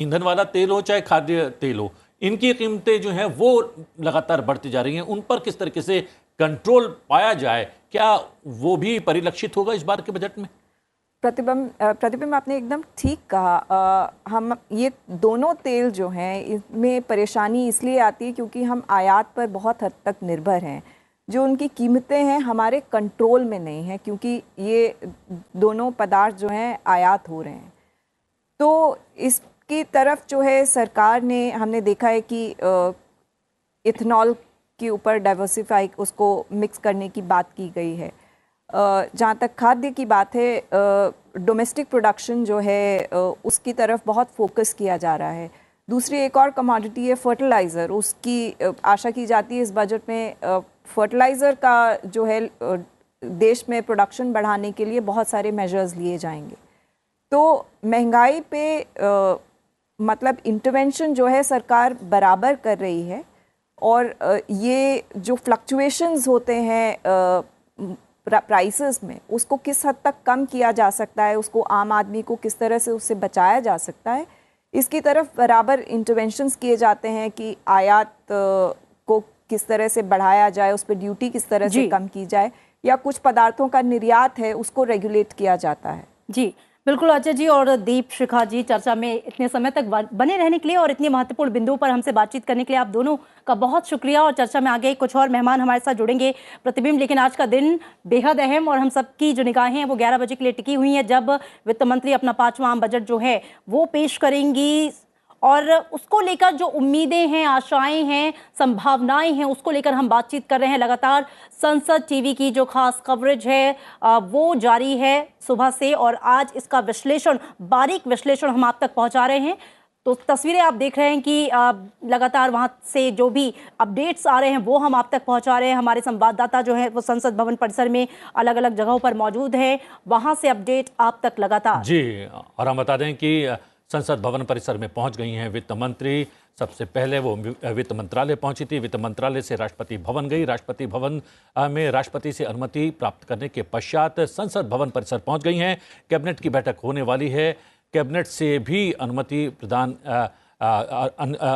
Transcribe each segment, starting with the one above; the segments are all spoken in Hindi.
ईंधन वाला तेल हो चाहे खाद्य तेल हो, इनकी कीमतें जो हैं वो लगातार बढ़ती जा रही हैं। उन पर किस तरीके से कंट्रोल पाया जाए, क्या वो भी परिलक्षित होगा इस बार के बजट में? प्रतिबिंब आपने एकदम ठीक कहा। हम ये दोनों तेल जो हैं इसमें परेशानी इसलिए आती है क्योंकि हम आयात पर बहुत हद तक निर्भर हैं। जो उनकी कीमतें हैं हमारे कंट्रोल में नहीं है क्योंकि ये दोनों पदार्थ जो हैं आयात हो रहे हैं। तो इसकी तरफ जो है सरकार ने, हमने देखा है कि इथेनॉल के ऊपर डाइवर्सिफाई उसको मिक्स करने की बात की गई है। जहाँ तक खाद्य की बात है, डोमेस्टिक प्रोडक्शन जो है उसकी तरफ बहुत फोकस किया जा रहा है। दूसरी एक और कमोडिटी है फर्टिलाइज़र, उसकी आशा की जाती है इस बजट में फर्टिलाइज़र का जो है देश में प्रोडक्शन बढ़ाने के लिए बहुत सारे मेजर्स लिए जाएंगे। तो महंगाई पे मतलब इंटरवेंशन जो है सरकार बराबर कर रही है और ये जो फ्लक्चुएशंस होते हैं प्राइसेस में, उसको किस हद तक कम किया जा सकता है, उसको आम आदमी को किस तरह से उससे बचाया जा सकता है, इसकी तरफ बराबर इंटरवेंशंस किए जाते हैं कि आयात को किस तरह से बढ़ाया जाए, उस पर ड्यूटी किस तरह से कम की जाए, या कुछ पदार्थों का निर्यात है उसको रेगुलेट किया जाता है। जी बिल्कुल अजय जी और दीप शिखा जी, चर्चा में इतने समय तक बने रहने के लिए और इतने महत्वपूर्ण बिंदुओं पर हमसे बातचीत करने के लिए आप दोनों का बहुत शुक्रिया। और चर्चा में आगे कुछ और मेहमान हमारे साथ जुड़ेंगे प्रतिबिंब, लेकिन आज का दिन बेहद अहम और हम सबकी जो निगाहें हैं वो 11 बजे के लिए टिकी हुई हैं जब वित्त मंत्री अपना 5वां आम बजट जो है वो पेश करेंगी और उसको लेकर जो उम्मीदें हैं, आशाएं हैं, संभावनाएं हैं, उसको लेकर हम बातचीत कर रहे हैं। लगातार संसद टीवी की जो खास कवरेज है वो जारी है सुबह से और आज इसका विश्लेषण, बारीक विश्लेषण हम आप तक पहुंचा रहे हैं। तो तस्वीरें आप देख रहे हैं कि लगातार वहां से जो भी अपडेट्स आ रहे हैं वो हम आप तक पहुंचा रहे हैं। हमारे संवाददाता जो है वो संसद भवन परिसर में अलग अलग जगहों पर मौजूद है, वहां से अपडेट आप तक लगातार। जी, और हम बता दें कि संसद भवन परिसर में पहुंच गई हैं वित्त मंत्री। सबसे पहले वो वित्त मंत्रालय पहुंची थी, वित्त मंत्रालय से राष्ट्रपति भवन गई, राष्ट्रपति भवन में राष्ट्रपति से अनुमति प्राप्त करने के पश्चात संसद भवन परिसर पहुंच गई हैं। कैबिनेट की बैठक होने वाली है, कैबिनेट से भी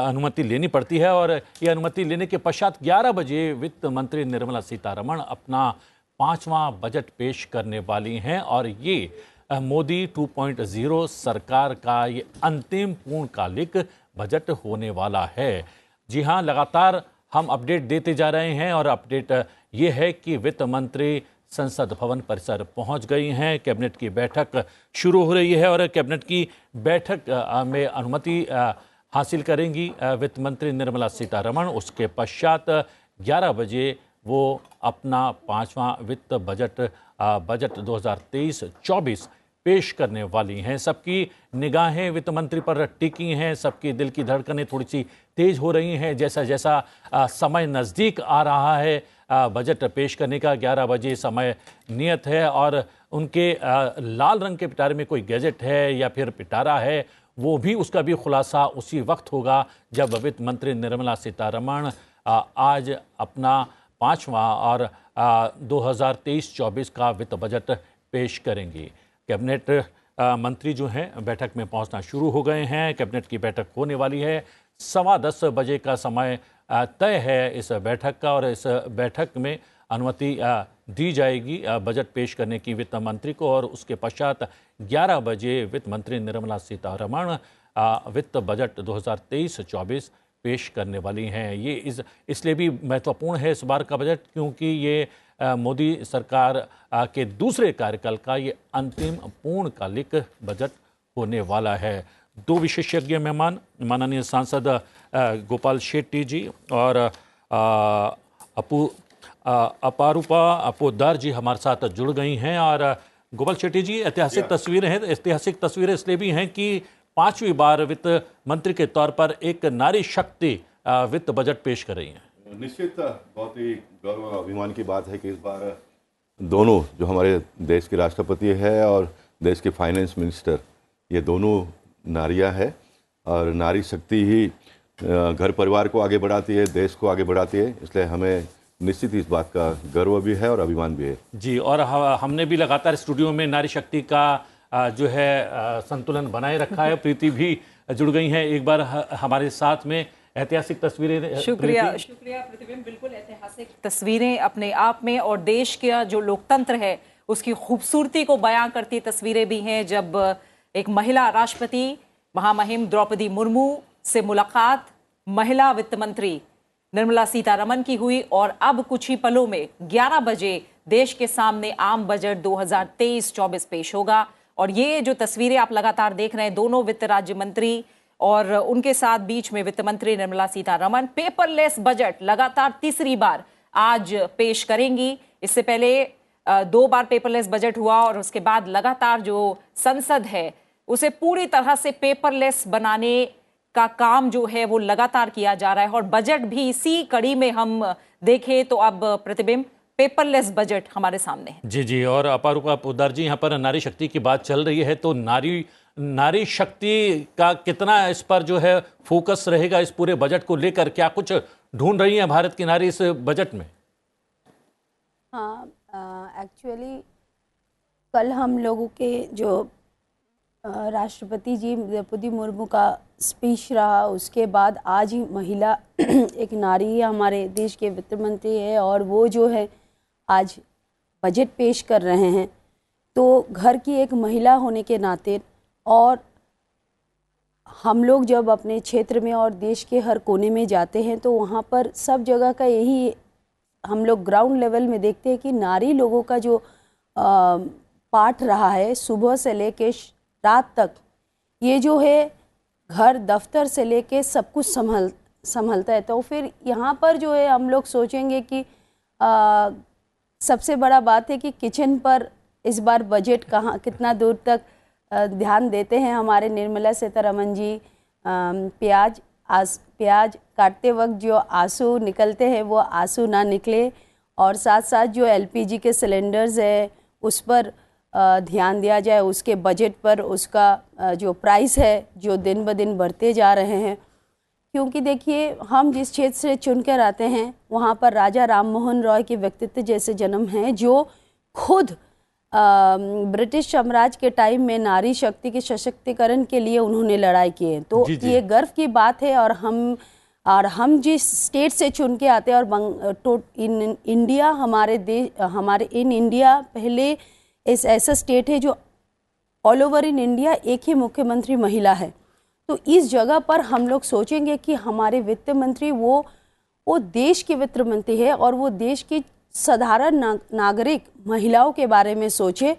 अनुमति लेनी पड़ती है और ये अनुमति लेने के पश्चात 11 बजे वित्त मंत्री निर्मला सीतारमण अपना 5वां बजट पेश करने वाली हैं और ये मोदी 2.0 सरकार का ये अंतिम पूर्णकालिक बजट होने वाला है। जी हाँ, लगातार हम अपडेट देते जा रहे हैं और अपडेट ये है कि वित्त मंत्री संसद भवन परिसर पहुंच गई हैं। कैबिनेट की बैठक शुरू हो रही है और कैबिनेट की बैठक में अनुमति हासिल करेंगी वित्त मंत्री निर्मला सीतारमण। उसके पश्चात 11 बजे वो अपना 5वां वित्त बजट 2023-24 पेश करने वाली हैं। सबकी निगाहें वित्त मंत्री पर टिकी हैं, सबकी दिल की धड़कनें थोड़ी सी तेज हो रही हैं जैसा जैसा समय नज़दीक आ रहा है बजट पेश करने का। 11 बजे समय नियत है और उनके लाल रंग के पिटारे में कोई गैजेट है या फिर पिटारा है, वो भी उसका भी खुलासा उसी वक्त होगा जब वित्त मंत्री निर्मला सीतारमण आज अपना 5वां और 2023-24 का वित्त बजट पेश करेंगी। कैबिनेट मंत्री जो हैं बैठक में पहुंचना शुरू हो गए हैं। कैबिनेट की बैठक होने वाली है, 10:15 बजे का समय तय है इस बैठक का और इस बैठक में अनुमति दी जाएगी बजट पेश करने की वित्त मंत्री को और उसके पश्चात 11 बजे वित्त मंत्री निर्मला सीतारमण वित्त बजट 2023-24 पेश करने वाली हैं। ये इसलिए भी महत्वपूर्ण है इस बार का बजट क्योंकि ये मोदी सरकार के दूसरे कार्यकाल का ये अंतिम पूर्णकालिक बजट होने वाला है। दो विशेषज्ञ मेहमान माननीय सांसद गोपाल शेट्टी जी और अपारूपा पोद्दार जी हमारे साथ जुड़ गई हैं। और गोपाल शेट्टी जी, ऐतिहासिक तस्वीरें हैं, ऐतिहासिक तस्वीरें इसलिए भी हैं कि 5वीं बार वित्त मंत्री के तौर पर एक नारी शक्ति वित्त बजट पेश कर रही हैं। निश्चित बहुत ही गौरव अभिमान की बात है कि इस बार दोनों जो हमारे देश के राष्ट्रपति है और देश के फाइनेंस मिनिस्टर, ये दोनों नारियां हैं और नारी शक्ति ही घर परिवार को आगे बढ़ाती है, देश को आगे बढ़ाती है। इसलिए हमें निश्चित इस बात का गर्व भी है और अभिमान भी है। जी, और हमने भी लगातार स्टूडियो में नारी शक्ति का जो है संतुलन बनाए रखा है। प्रीति भी जुड़ गई हैं एक बार हमारे साथ में। ऐतिहासिक तस्वीरें। शुक्रिया प्रतिबिंब। बिल्कुल ऐतिहासिक तस्वीरें अपने आप में, और देश का जो लोकतंत्र है उसकी खूबसूरती को बयां करती तस्वीरें भी हैं। जब एक महिला राष्ट्रपति महामहिम द्रौपदी मुर्मू से मुलाकात महिला वित्त मंत्री निर्मला सीतारमण की हुई, और अब कुछ ही पलों में 11 बजे देश के सामने आम बजट 2023-24 पेश होगा। और ये जो तस्वीरें आप लगातार देख रहे हैं, दोनों वित्त राज्य मंत्री और उनके साथ बीच में वित्त मंत्री निर्मला सीतारमण पेपरलेस बजट लगातार तीसरी बार आज पेश करेंगी। इससे पहले 2 बार पेपरलेस बजट हुआ, और उसके बाद लगातार जो संसद है उसे पूरी तरह से पेपरलेस बनाने का काम जो है वो लगातार किया जा रहा है। और बजट भी इसी कड़ी में हम देखें तो अब प्रतिबिंब पेपरलेस बजट हमारे सामने है। जी, और अपारूपा पोद्दार जी, यहाँ पर नारी शक्ति की बात चल रही है, तो नारी शक्ति का कितना इस पर जो है फोकस रहेगा इस पूरे बजट को लेकर? क्या कुछ ढूंढ रही है भारत की नारी इस बजट में? हाँ, एक्चुअली कल हम लोगों के जो राष्ट्रपति जी द्रौपदी मुर्मू का स्पीच रहा, उसके बाद आज ही महिला एक नारी हमारे देश के वित्त मंत्री है, और वो जो है आज बजट पेश कर रहे हैं। तो घर की एक महिला होने के नाते, और हम लोग जब अपने क्षेत्र में और देश के हर कोने में जाते हैं तो वहाँ पर सब जगह का यही हम लोग ग्राउंड लेवल में देखते हैं कि नारी लोगों का जो पाठ रहा है सुबह से लेके रात तक, ये जो है घर दफ्तर से लेके सब कुछ संभलता है। तो फिर यहाँ पर जो है हम लोग सोचेंगे कि सबसे बड़ा बात है कि किचन पर इस बार बजट कहाँ कितना दूर तक ध्यान देते हैं हमारे निर्मला सीतारमण जी। प्याज काटते वक्त जो आंसू निकलते हैं वो आंसू ना निकले, और साथ साथ जो एलपीजी के सिलेंडर्स है उस पर ध्यान दिया जाए, उसके बजट पर उसका जो प्राइस है जो दिन ब दिन बढ़ते जा रहे हैं। क्योंकि देखिए, हम जिस क्षेत्र से चुनकर आते हैं वहाँ पर राजा राम मोहन रॉय के व्यक्तित्व जैसे जन्म हैं, जो खुद ब्रिटिश साम्राज्य के टाइम में नारी शक्ति के सशक्तिकरण के लिए उन्होंने लड़ाई की है। तो ये गर्व की बात है। और हम जिस स्टेट से चुन के आते हैं, और इन इंडिया हमारे इन इंडिया पहले ऐसा स्टेट है जो ऑल ओवर इन इंडिया एक ही मुख्यमंत्री महिला है। तो इस जगह पर हम लोग सोचेंगे कि हमारे वित्त मंत्री वो देश के वित्त मंत्री है, और वो देश की साधारण नागरिक महिलाओं के बारे में सोचे,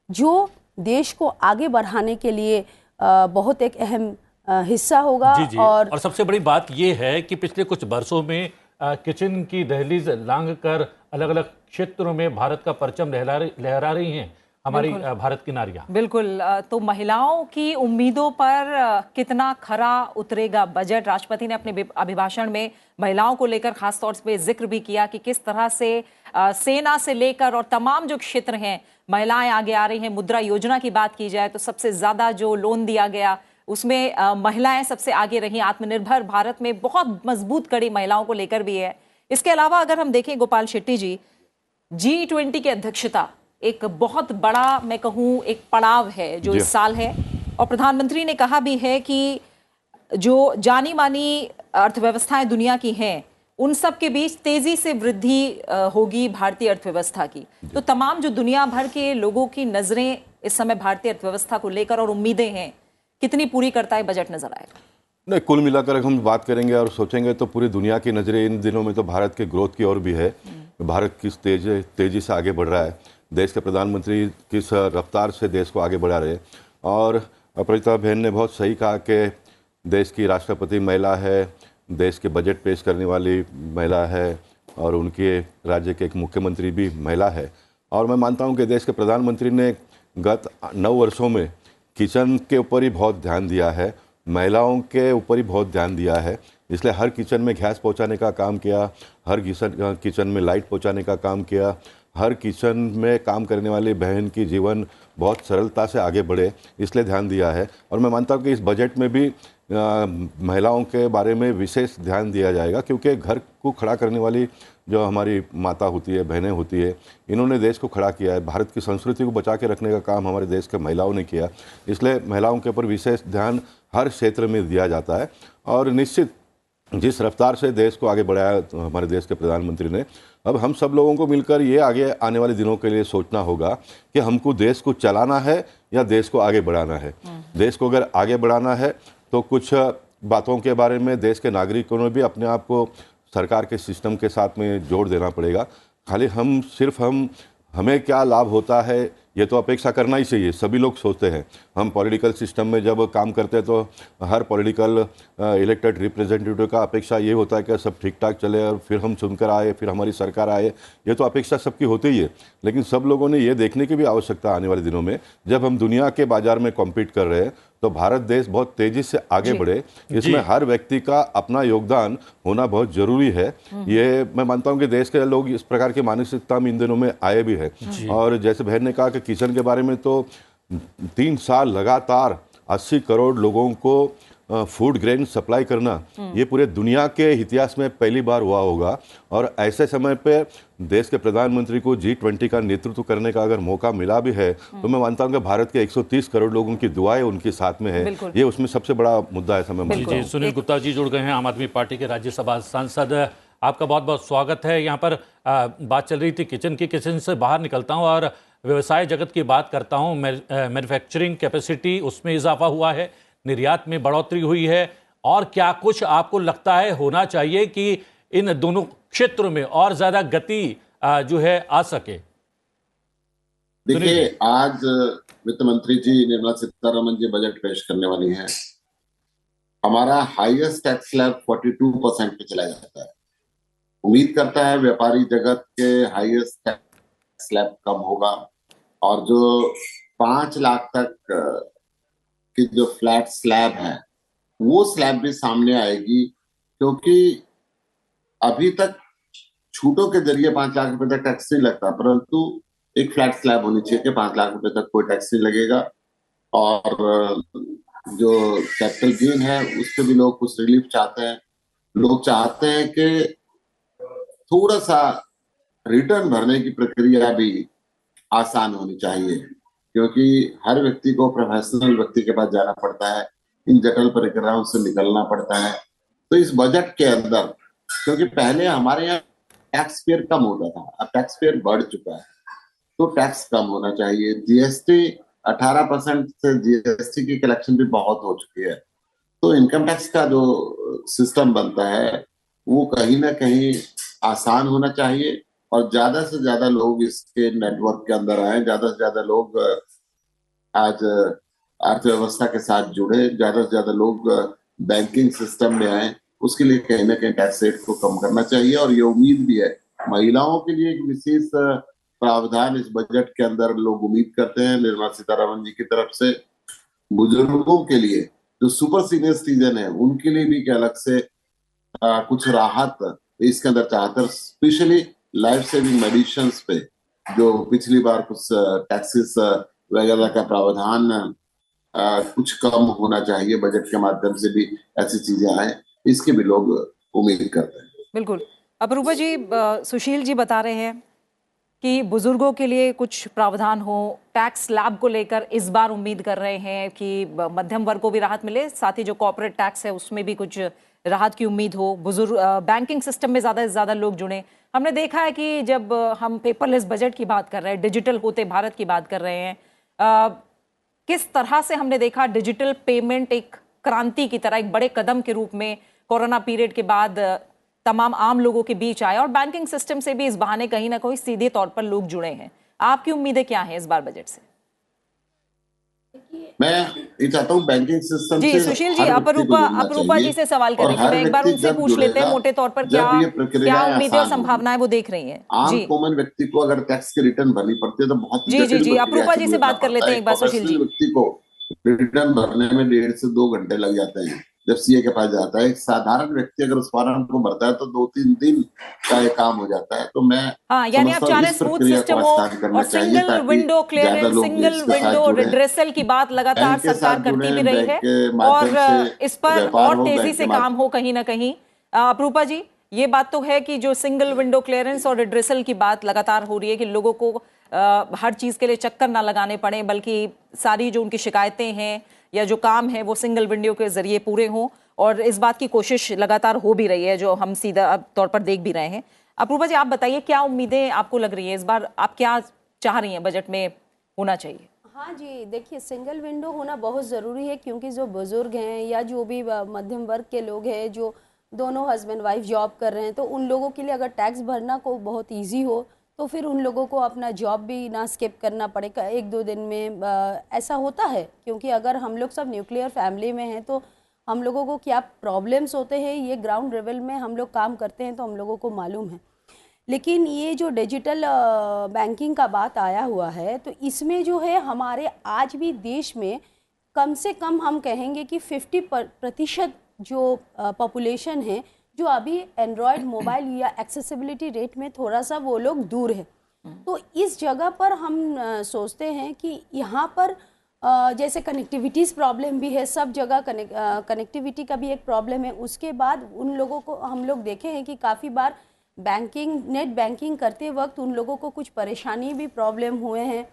जो देश को आगे बढ़ाने के लिए बहुत एक अहम हिस्सा होगा। जी। और सबसे बड़ी बात यह है कि पिछले कुछ वर्षों में किचन की दहलीज लांघ कर अलग अलग क्षेत्रों में भारत का परचम लहरा रही हैं हमारी भारत की नारियां। बिल्कुल। तो महिलाओं की उम्मीदों पर कितना खरा उतरेगा बजट? राष्ट्रपति ने अपने अभिभाषण में महिलाओं को लेकर खास तौर पे जिक्र भी किया कि किस तरह से सेना से लेकर और तमाम जो क्षेत्र हैं महिलाएं आगे आ रही हैं। मुद्रा योजना की बात की जाए तो सबसे ज्यादा जो लोन दिया गया उसमें महिलाएं सबसे आगे रही। आत्मनिर्भर भारत में बहुत मजबूत कड़ी महिलाओं को लेकर भी है। इसके अलावा अगर हम देखें गोपाल शेट्टी जी, G20 की अध्यक्षता एक बहुत बड़ा, मैं कहूँ, एक पड़ाव है जो इस साल है, और प्रधानमंत्री ने कहा भी है कि जो जानी मानी अर्थव्यवस्थाएं दुनिया की हैं उन सब के बीच तेजी से वृद्धि होगी भारतीय अर्थव्यवस्था की। तो तमाम जो दुनिया भर के लोगों की नजरें इस समय भारतीय अर्थव्यवस्था को लेकर और उम्मीदें हैं, कितनी पूरी करता है बजट नजर आएगा? नहीं, कुल मिलाकर अगर हम बात करेंगे और सोचेंगे तो पूरी दुनिया की नज़रें इन दिनों में तो भारत के ग्रोथ की ओर भी है। भारत किस तेजी से आगे बढ़ रहा है, देश के प्रधानमंत्री किस रफ्तार से देश को आगे बढ़ा रहे हैं। और अपराजिता बहन ने बहुत सही कहा कि देश की राष्ट्रपति महिला है, देश के बजट पेश करने वाली महिला है, और उनके राज्य के एक मुख्यमंत्री भी महिला है। और मैं मानता हूं कि देश के प्रधानमंत्री ने गत 9 वर्षों में किचन के ऊपर ही बहुत ध्यान दिया है, महिलाओं के ऊपर ही बहुत ध्यान दिया है। इसलिए हर किचन में गैस पहुंचाने का काम किया, हर किचन में लाइट पहुंचाने का काम किया, हर किचन में काम करने वाली बहन की जीवन बहुत सरलता से आगे बढ़े, इसलिए ध्यान दिया है। और मैं मानता हूँ कि इस बजट में भी महिलाओं के बारे में विशेष ध्यान दिया जाएगा, क्योंकि घर को खड़ा करने वाली जो हमारी माता होती है, बहनें होती है, इन्होंने देश को खड़ा किया है। भारत की संस्कृति को बचा के रखने का काम हमारे देश के महिलाओं ने किया, इसलिए महिलाओं के ऊपर विशेष ध्यान हर क्षेत्र में दिया जाता है। और निश्चित जिस रफ्तार से देश को आगे बढ़ाया हमारे देश के प्रधानमंत्री ने, अब हम सब लोगों को मिलकर ये आगे आने वाले दिनों के लिए सोचना होगा कि हमको देश को चलाना है या देश को आगे बढ़ाना है। देश को अगर आगे बढ़ाना है तो कुछ बातों के बारे में देश के नागरिकों ने भी अपने आप को सरकार के सिस्टम के साथ में जोड़ देना पड़ेगा। खाली हमें क्या लाभ होता है ये तो अपेक्षा करना ही चाहिए, सभी लोग सोचते हैं। हम पॉलिटिकल सिस्टम में जब काम करते हैं तो हर पॉलिटिकल इलेक्टेड रिप्रेजेंटेटिव का अपेक्षा ये होता है कि सब ठीक ठाक चले और फिर हम चुनकर आए, फिर हमारी सरकार आए, ये तो अपेक्षा सबकी होती ही है। लेकिन सब लोगों ने ये देखने की भी आवश्यकता आने वाले दिनों में, जब हम दुनिया के बाजार में कॉम्पीट कर रहे हैं तो भारत देश बहुत तेजी से आगे बढ़े, इसमें हर व्यक्ति का अपना योगदान होना बहुत जरूरी है। ये मैं मानता हूं कि देश के लोग इस प्रकार की मानसिकता में इन दिनों में आए भी है। और जैसे बहन ने कहा कि किचन के बारे में, तो 3 साल लगातार 80 करोड़ लोगों को फूड ग्रेन सप्लाई करना, ये पूरे दुनिया के इतिहास में पहली बार हुआ होगा। और ऐसे समय पे देश के प्रधानमंत्री को G20 का नेतृत्व करने का अगर मौका मिला भी है तो मैं मानता हूं कि भारत के 130 करोड़ लोगों की दुआएं उनके साथ में है, ये उसमें सबसे बड़ा मुद्दा है। समय जी, सुनील गुप्ता जी जुड़ गए हैं, आम आदमी पार्टी के राज्यसभा सांसद। आपका बहुत बहुत स्वागत है। यहाँ पर बात चल रही थी किचन की, किचन से बाहर निकलता हूँ और व्यवसाय जगत की बात करता हूँ। मैन्युफैक्चरिंग कैपेसिटी उसमें इजाफा हुआ है, निर्यात में बढ़ोतरी हुई है, और क्या कुछ आपको लगता है होना चाहिए कि इन दोनों क्षेत्रों में और ज्यादा गति जो है आ सके? देखिए, आज वित्त मंत्री जी निर्मला सीतारमण जी बजट पेश करने वाली हैं। हमारा हाईएस्ट टैक्स स्लैब 42% पे चला जाता है। उम्मीद करता है व्यापारी जगत के हाईएस्ट टैक्स स्लैब कम होगा, और जो 5 लाख तक की जो फ्लैट स्लैब है वो स्लैब भी सामने आएगी, क्योंकि अभी तक छूटों के जरिए 5 लाख रुपए तक टैक्स नहीं लगता, परंतु एक फ्लैट स्लैब होनी चाहिए कि 5 लाख रुपए तक कोई टैक्स नहीं लगेगा। और जो कैपिटल गेन है उस पर भी लोग कुछ रिलीफ चाहते हैं। लोग चाहते हैं कि थोड़ा सा रिटर्न भरने की प्रक्रिया भी आसान होनी चाहिए, क्योंकि हर व्यक्ति को प्रोफेशनल व्यक्ति के पास जाना पड़ता है, इन जटिल प्रक्रियाओं से निकलना पड़ता है। तो इस बजट के अंदर, क्योंकि पहले हमारे यहाँ टैक्स पेयर कम होता था, अब टैक्स पेयर बढ़ चुका है, तो टैक्स कम होना चाहिए। जीएसटी 18% से जीएसटी की कलेक्शन भी बहुत हो चुकी है, तो इनकम टैक्स का जो सिस्टम बनता है वो कहीं ना कहीं आसान होना चाहिए, और ज्यादा से ज्यादा लोग इसके नेटवर्क के अंदर आए, ज्यादा से ज्यादा लोग आज अर्थव्यवस्था के साथ जुड़े, ज्यादा से ज्यादा लोग बैंकिंग सिस्टम में आए। उसके लिए कहीं ना कहीं टैक्स रेट को कम करना चाहिए। और ये उम्मीद भी है महिलाओं के लिए एक विशेष प्रावधान इस बजट के अंदर लोग उम्मीद करते हैं निर्मला सीतारमण जी की तरफ से। बुजुर्गों के लिए जो सुपर सीनियर सिटीजन है उनके लिए भी अलग से कुछ राहत इसके अंदर चाहते हैं, स्पेशली लाइफ सेविंग मेडिसिन पे जो पिछली बार कुछ टैक्सेस वगैरह का प्रावधान कुछ कम होना चाहिए। बजट के माध्यम से भी ऐसी चीजें आए, इसके भी लोग उम्मीद करते हैं। बिल्कुल। अपरूपा जी, सुशील जी बता रहे हैं कि बुजुर्गों के लिए कुछ प्रावधान हो, टैक्स स्लैब को लेकर इस बार उम्मीद कर रहे हैं कि मध्यम वर्ग को भी राहत मिले, साथ ही जो कॉर्पोरेट टैक्स है उसमें भी कुछ राहत की उम्मीद हो। बुजुर्ग बैंकिंग सिस्टम में ज़्यादा से ज़्यादा लोग जुड़े। हमने देखा है कि जब हम पेपरलेस बजट की बात कर रहे हैं, डिजिटल होते भारत की बात कर रहे हैं, किस तरह से हमने देखा डिजिटल पेमेंट एक क्रांति की तरह, एक बड़े कदम के रूप में कोरोना पीरियड के बाद तमाम आम लोगों के बीच आया, और बैंकिंग सिस्टम से भी इस बहाने कहीं ना कहीं सीधे तौर पर लोग जुड़े हैं। आपकी उम्मीदें क्या हैं इस बार बजट से? मैं ये चाहता हूँ बैंकिंग सिस्टम जी, सुशील जी, अपरूपा जी से सवाल करेंगे। मैं एक बार उनसे पूछ लेते हैं मोटे तौर पर क्या उम्मीदें और संभावनाएं वो देख रही हैं। आम कॉमन व्यक्ति को अगर टैक्स की रिटर्न भरनी पड़ती है तो बहुत जी, अपरूपा जी से बात कर लेते हैं एक बार सुशील जी। व्यक्ति को रिटर्न भरने में 1.5 से 2 घंटे लग जाते हैं, जब सीए के पास जाता है, एक साधारण व्यक्ति अगर उस फॉर्म को भरता है तो 2-3 दिन का ये काम हो जाता है। तो मैं हाँ, यानी आप समझता चाह हूं रहे इस हैं स्मूथ प्रक्रिया सिस्टम को हो आसान करना और चाहिए सिंगल ताकि विंडो ज्यादा क्लियरेंस, लोग सिंगल इसके साथ विंडो जुड़े, रिड्रेसल की बात लगातार बैंक के सरकार साथ करती भी जुड़े, रही बैंक है के और माध्यम से इस पर व्यापार और हो, तेजी बैंक से के काम हो कहीं ना कहीं। अपूर्वा जी, ये बात तो है कि जो सिंगल विंडो क्लियरेंस और रिड्रेसल की बात लगातार हो रही है कि लोगों को हर चीज के लिए चक्कर ना लगाने पड़े, बल्कि सारी जो उनकी शिकायतें हैं या जो काम है वो सिंगल विंडो के जरिए पूरे हों, और इस बात की कोशिश लगातार हो भी रही है जो हम सीधा तौर पर देख भी रहे हैं। अपूर्वा जी, आप बताइए क्या उम्मीदें आपको लग रही है इस बार, आप क्या चाह रही हैं बजट में होना चाहिए? हाँ जी, देखिए सिंगल विंडो होना बहुत ज़रूरी है, क्योंकि जो बुज़ुर्ग हैं या जो भी मध्यम वर्ग के लोग हैं जो दोनों हस्बैंड वाइफ जॉब कर रहे हैं, तो उन लोगों के लिए अगर टैक्स भरना को बहुत इजी हो तो फिर उन लोगों को अपना जॉब भी ना स्किप करना पड़ेगा 1-2 दिन में। ऐसा होता है, क्योंकि अगर हम लोग सब न्यूक्लियर फैमिली में हैं तो हम लोगों को क्या प्रॉब्लम्स होते हैं ये ग्राउंड लेवल में हम लोग काम करते हैं तो हम लोगों को मालूम है। लेकिन ये जो डिजिटल बैंकिंग का बात आया हुआ है, तो इसमें जो है हमारे आज भी देश में कम से कम हम कहेंगे कि 50% जो पॉपुलेशन है जो अभी एंड्रॉयड मोबाइल या एक्सेसिबिलिटी रेट में थोड़ा सा वो लोग दूर है। तो इस जगह पर हम सोचते हैं कि यहाँ पर जैसे कनेक्टिविटीज़ प्रॉब्लम भी है, सब जगह कनेक्टिविटी का भी एक प्रॉब्लम है। उसके बाद उन लोगों को हम लोग देखे हैं कि काफ़ी बार नेट बैंकिंग करते वक्त उन लोगों को कुछ परेशानी भी प्रॉब्लम हुए हैं।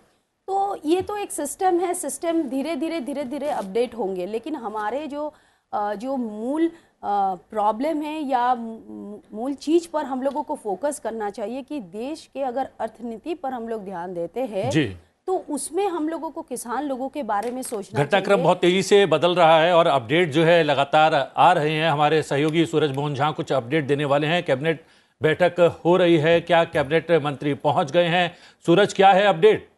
तो ये तो एक सिस्टम है, सिस्टम धीरे धीरे अपडेट होंगे, लेकिन हमारे जो मूल प्रॉब्लम है या मूल चीज़ पर हम लोगों को फोकस करना चाहिए कि देश के अगर अर्थनीति पर हम लोग ध्यान देते हैं तो उसमें हम लोगों को किसान लोगों के बारे में सोचना चाहिए। घटनाक्रम बहुत तेजी से बदल रहा है और अपडेट जो है लगातार आ रहे हैं। हमारे सहयोगी सूरज मोहन झा कुछ अपडेट देने वाले हैं। कैबिनेट बैठक हो रही है, क्या कैबिनेट मंत्री पहुंच गए हैं? सूरज, क्या है अपडेट?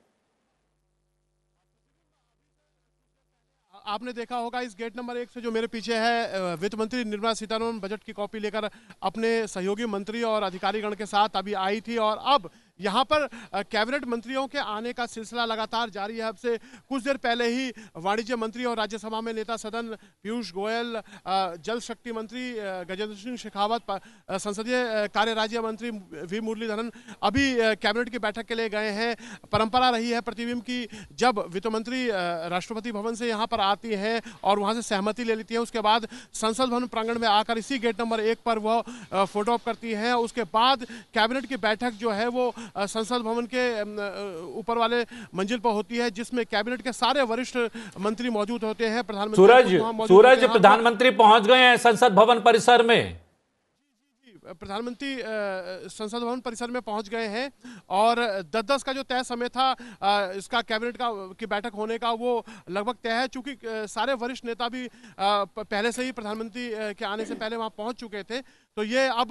आपने देखा होगा इस गेट नंबर 1 से जो मेरे पीछे है, वित्त मंत्री निर्मला सीतारमण बजट की कॉपी लेकर अपने सहयोगी मंत्री और अधिकारीगण के साथ अभी आई थी, और अब यहाँ पर कैबिनेट मंत्रियों के आने का सिलसिला लगातार जारी है। अब से कुछ देर पहले ही वाणिज्य मंत्री और राज्यसभा में नेता सदन पीयूष गोयल, जल शक्ति मंत्री गजेंद्र सिंह शेखावत, संसदीय कार्य राज्य मंत्री वी मुरलीधरन अभी कैबिनेट की बैठक के लिए गए हैं। परंपरा रही है प्रतिबिंब की, जब वित्त मंत्री राष्ट्रपति भवन से यहाँ पर आती है और वहाँ से सहमति ले लेती है, उसके बाद संसद भवन प्रांगण में आकर इसी गेट नंबर 1 पर वह फोटो ऑप करती है। उसके बाद कैबिनेट की बैठक जो है वो संसद भवन के ऊपर वाले मंजिल पर होती है, जिसमें कैबिनेट के सारे वरिष्ठ मंत्री मौजूद होते हैं। सूरज, प्रधानमंत्री पहुंच गए हैं संसद भवन परिसर में। प्रधानमंत्री संसद भवन परिसर में पहुंच गए हैं और 10-10 का जो तय समय था इसका कैबिनेट की बैठक होने का, वो लगभग तय है, चूंकि सारे वरिष्ठ नेता भी पहले से ही प्रधानमंत्री के आने से पहले वहां पहुंच चुके थे। तो ये अब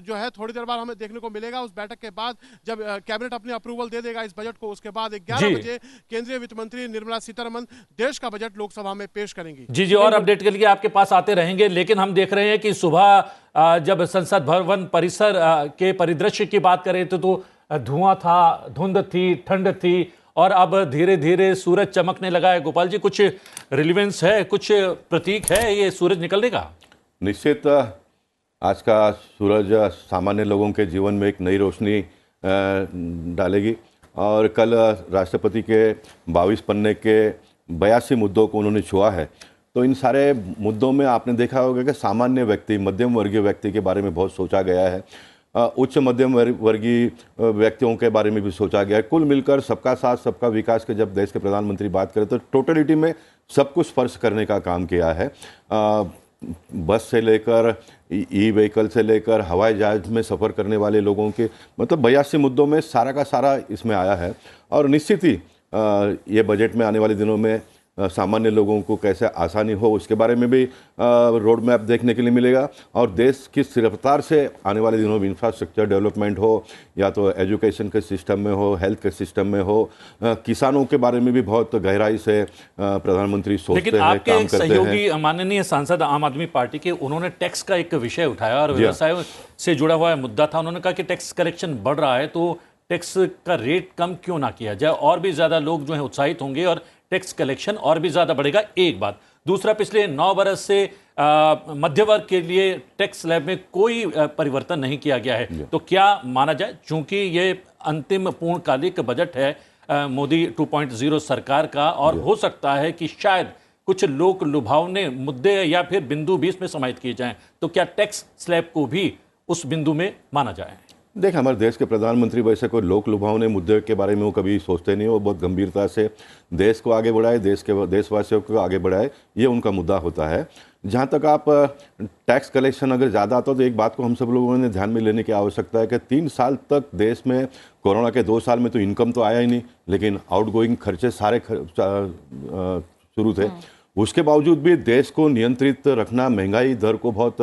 जो है थोड़ी देर बाद हमें देखने को मिलेगा। उस बैठक के बाद जब कैबिनेट अपनी अप्रूवल दे देगा इस बजट को, उसके बाद 11 बजे केंद्रीय वित्त मंत्री निर्मला सीतारमण देश का बजट लोकसभा में पेश करेंगी। जी, और अपडेट के लिए आपके पास आते रहेंगे। लेकिन हम देख रहे हैं कि सुबह जब संसद भवन परिसर के परिदृश्य की बात करें तो धुआं था, धुंध थी, ठंड थी, और अब धीरे धीरे सूरज चमकने लगा है। गोपाल जी, कुछ रिलेवेंस है, कुछ प्रतीक है ये सूरज निकलने का? निश्चित आज का सूरज सामान्य लोगों के जीवन में एक नई रोशनी डालेगी, और कल राष्ट्रपति के 22 पन्ने के 82 मुद्दों को उन्होंने छुआ है। तो इन सारे मुद्दों में आपने देखा होगा कि सामान्य व्यक्ति, मध्यम वर्गीय व्यक्ति के बारे में बहुत सोचा गया है, उच्च मध्यम वर्गीय व्यक्तियों के बारे में भी सोचा गया है। कुल मिलकर सबका साथ सबका विकास के जब देश के प्रधानमंत्री बात करें तो टोटलिटी में सब कुछ स्पर्श करने का काम किया है। बस से लेकर ई व्हीकल से लेकर हवाई जहाज में सफ़र करने वाले लोगों के, मतलब 82 मुद्दों में सारा का सारा इसमें आया है। और निश्चित ही ये बजट में आने वाले दिनों में सामान्य लोगों को कैसे आसानी हो उसके बारे में भी रोड मैप देखने के लिए मिलेगा। और देश किस रफ्तार से आने वाले दिनों में इंफ्रास्ट्रक्चर डेवलपमेंट हो, या तो एजुकेशन के सिस्टम में हो, हेल्थ के सिस्टम में हो, किसानों के बारे में भी बहुत गहराई से प्रधानमंत्री सोचते हैं, काम करते हैं। सहयोगी माननीय सांसद आम आदमी पार्टी के, उन्होंने टैक्स का एक विषय उठाया और व्यवसाय से जुड़ा हुआ मुद्दा था। उन्होंने कहा कि टैक्स कलेक्शन बढ़ रहा है तो टैक्स का रेट कम क्यों ना किया जाए, और भी ज़्यादा लोग जो है उत्साहित होंगे और टैक्स कलेक्शन और भी ज़्यादा बढ़ेगा। एक बात दूसरा, पिछले 9 बरस से मध्य वर्ग के लिए टैक्स स्लैब में कोई परिवर्तन नहीं किया गया है। तो क्या माना जाए, चूंकि ये अंतिम पूर्णकालिक बजट है मोदी 2.0 सरकार का, और हो सकता है कि शायद कुछ लोक लुभावने मुद्दे या फिर बिंदु भी इसमें समाहित किए जाएं, तो क्या टैक्स स्लैब को भी उस बिंदु में माना जाए? देखिए, हमारे देश के प्रधानमंत्री वैसे कोई लोक लुभावने मुद्दे के बारे में वो कभी सोचते नहीं। वो बहुत गंभीरता से देश को आगे बढ़ाए, देशवासियों को आगे बढ़ाए, ये उनका मुद्दा होता है। जहाँ तक आप टैक्स कलेक्शन अगर ज़्यादा आता तो एक बात को हम सब लोगों ने ध्यान में लेने की आवश्यकता है कि 3 साल तक देश में, कोरोना के 2 साल में तो इनकम तो आया ही नहीं, लेकिन आउटगोइंग खर्चे सारे शुरू थे। उसके बावजूद भी देश को नियंत्रित रखना, महंगाई दर को बहुत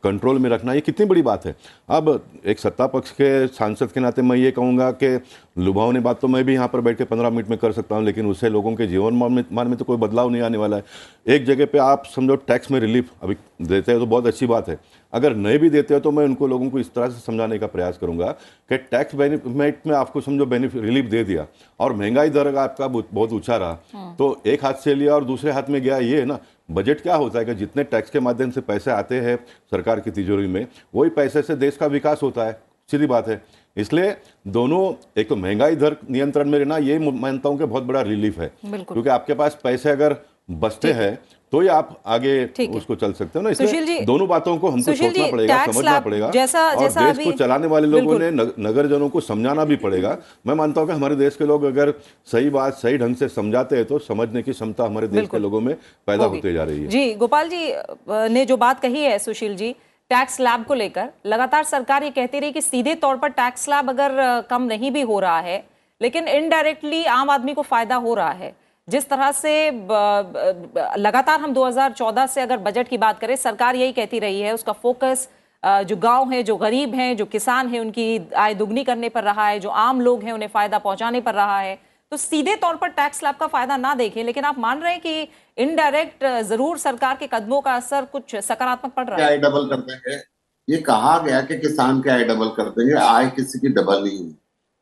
कंट्रोल में रखना, ये कितनी बड़ी बात है। अब एक सत्ता पक्ष के सांसद के नाते मैं ये कहूँगा कि लुभावनी बात तो मैं भी यहाँ पर बैठ के 15 मिनट में कर सकता हूँ, लेकिन उससे लोगों के जीवन मान में तो कोई बदलाव नहीं आने वाला है। एक जगह पे आप समझो टैक्स में रिलीफ अभी देते हैं तो बहुत अच्छी बात है, अगर नहीं भी देते हो तो मैं उनको लोगों को इस तरह से समझाने का प्रयास करूंगा कि टैक्स बेनिफिट में आपको समझो रिलीफ दे दिया और महंगाई दर आपका बहुत ऊंचा रहा, तो एक हाथ से लिया और दूसरे हाथ में गया। ये है ना, बजट क्या होता है कि जितने टैक्स के माध्यम से पैसे आते हैं सरकार की तिजोरी में, वही पैसे से देश का विकास होता है, सीधी बात है। इसलिए दोनों, एक तो महंगाई दर नियंत्रण में रहना, ये मानता हूं कि बहुत बड़ा रिलीफ है, क्योंकि आपके पास पैसे अगर बचते हैं तो ही आप आगे उसको चल सकते हो ना। इसलिए दोनों बातों को हमको सोचना पड़ेगा, समझना पड़ेगा, और देश को चलाने वाले लोगों ने, नगरजनों को समझाना भी पड़ेगा। मैं मानता हूं कि हमारे देश के लोग अगर सही बात सही ढंग से समझाते हैं तो समझने की क्षमता हमारे देश के लोगों में पैदा होते जा रही है। जी, गोपाल जी ने जो बात कही है सुशील जी, टैक्स स्लैब को लेकर लगातार सरकार ये कहती रही कि सीधे तौर पर टैक्स स्लैब अगर कम नहीं भी हो रहा है, लेकिन इनडायरेक्टली आम आदमी को फायदा हो रहा है। जिस तरह से लगातार हम 2014 से अगर बजट की बात करें, सरकार यही कहती रही है, उसका फोकस जो गांव है, जो गरीब हैं, जो किसान हैं, उनकी आय दुगनी करने पर रहा है, जो आम लोग हैं उन्हें फायदा पहुंचाने पर रहा है। तो सीधे तौर पर टैक्स स्लैब का फायदा ना देखें, लेकिन आप मान रहे हैं कि इनडायरेक्ट जरूर सरकार के कदमों का असर कुछ सकारात्मक पड़ रहा है। आय डबल कर देंगे, ये कहा गया कि किसान के आय डबल कर देंगे, आय किसी की डबल नहीं हुई।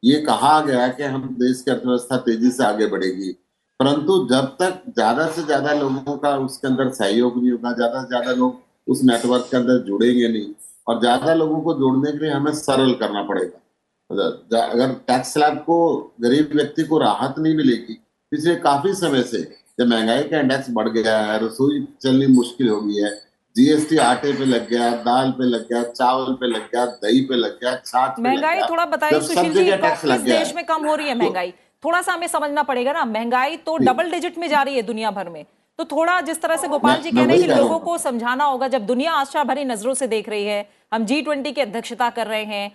ये कहा गया कि हम देश की अर्थव्यवस्था तेजी से आगे बढ़ेगी, परंतु जब तक ज्यादा से ज्यादा लोगों का उसके अंदर सहयोग नहीं होगा, ज्यादा से ज्यादा लोग उस नेटवर्क के अंदर जुड़ेंगे नहीं, और ज्यादा लोगों को जोड़ने के लिए हमें सरल करना पड़ेगा। अगर टैक्स स्लैब को गरीब व्यक्ति को राहत नहीं मिलेगी, पिछले काफी समय से जब महंगाई का इंडेक्स बढ़ गया है, रसोई चलनी मुश्किल हो गई है, जीएसटी आटे पे लग गया, दाल पे लग गया, चावल पे लग गया, दही पे लग गया, छाछ पे लग गया। महंगाई थोड़ा बताइए सुशील जी, किस देश में कम हो रही है महंगाई? थोड़ा सा हमें समझना पड़ेगा ना, महंगाई तो डबल डिजिट में जा रही है दुनिया भर में, तो थोड़ा जिस तरह से गोपाल जी कह रहे हैं कि लोगों को समझाना होगा। जब दुनिया आशा भरी नजरों से देख रही है, हम G20 की अध्यक्षता कर रहे हैं,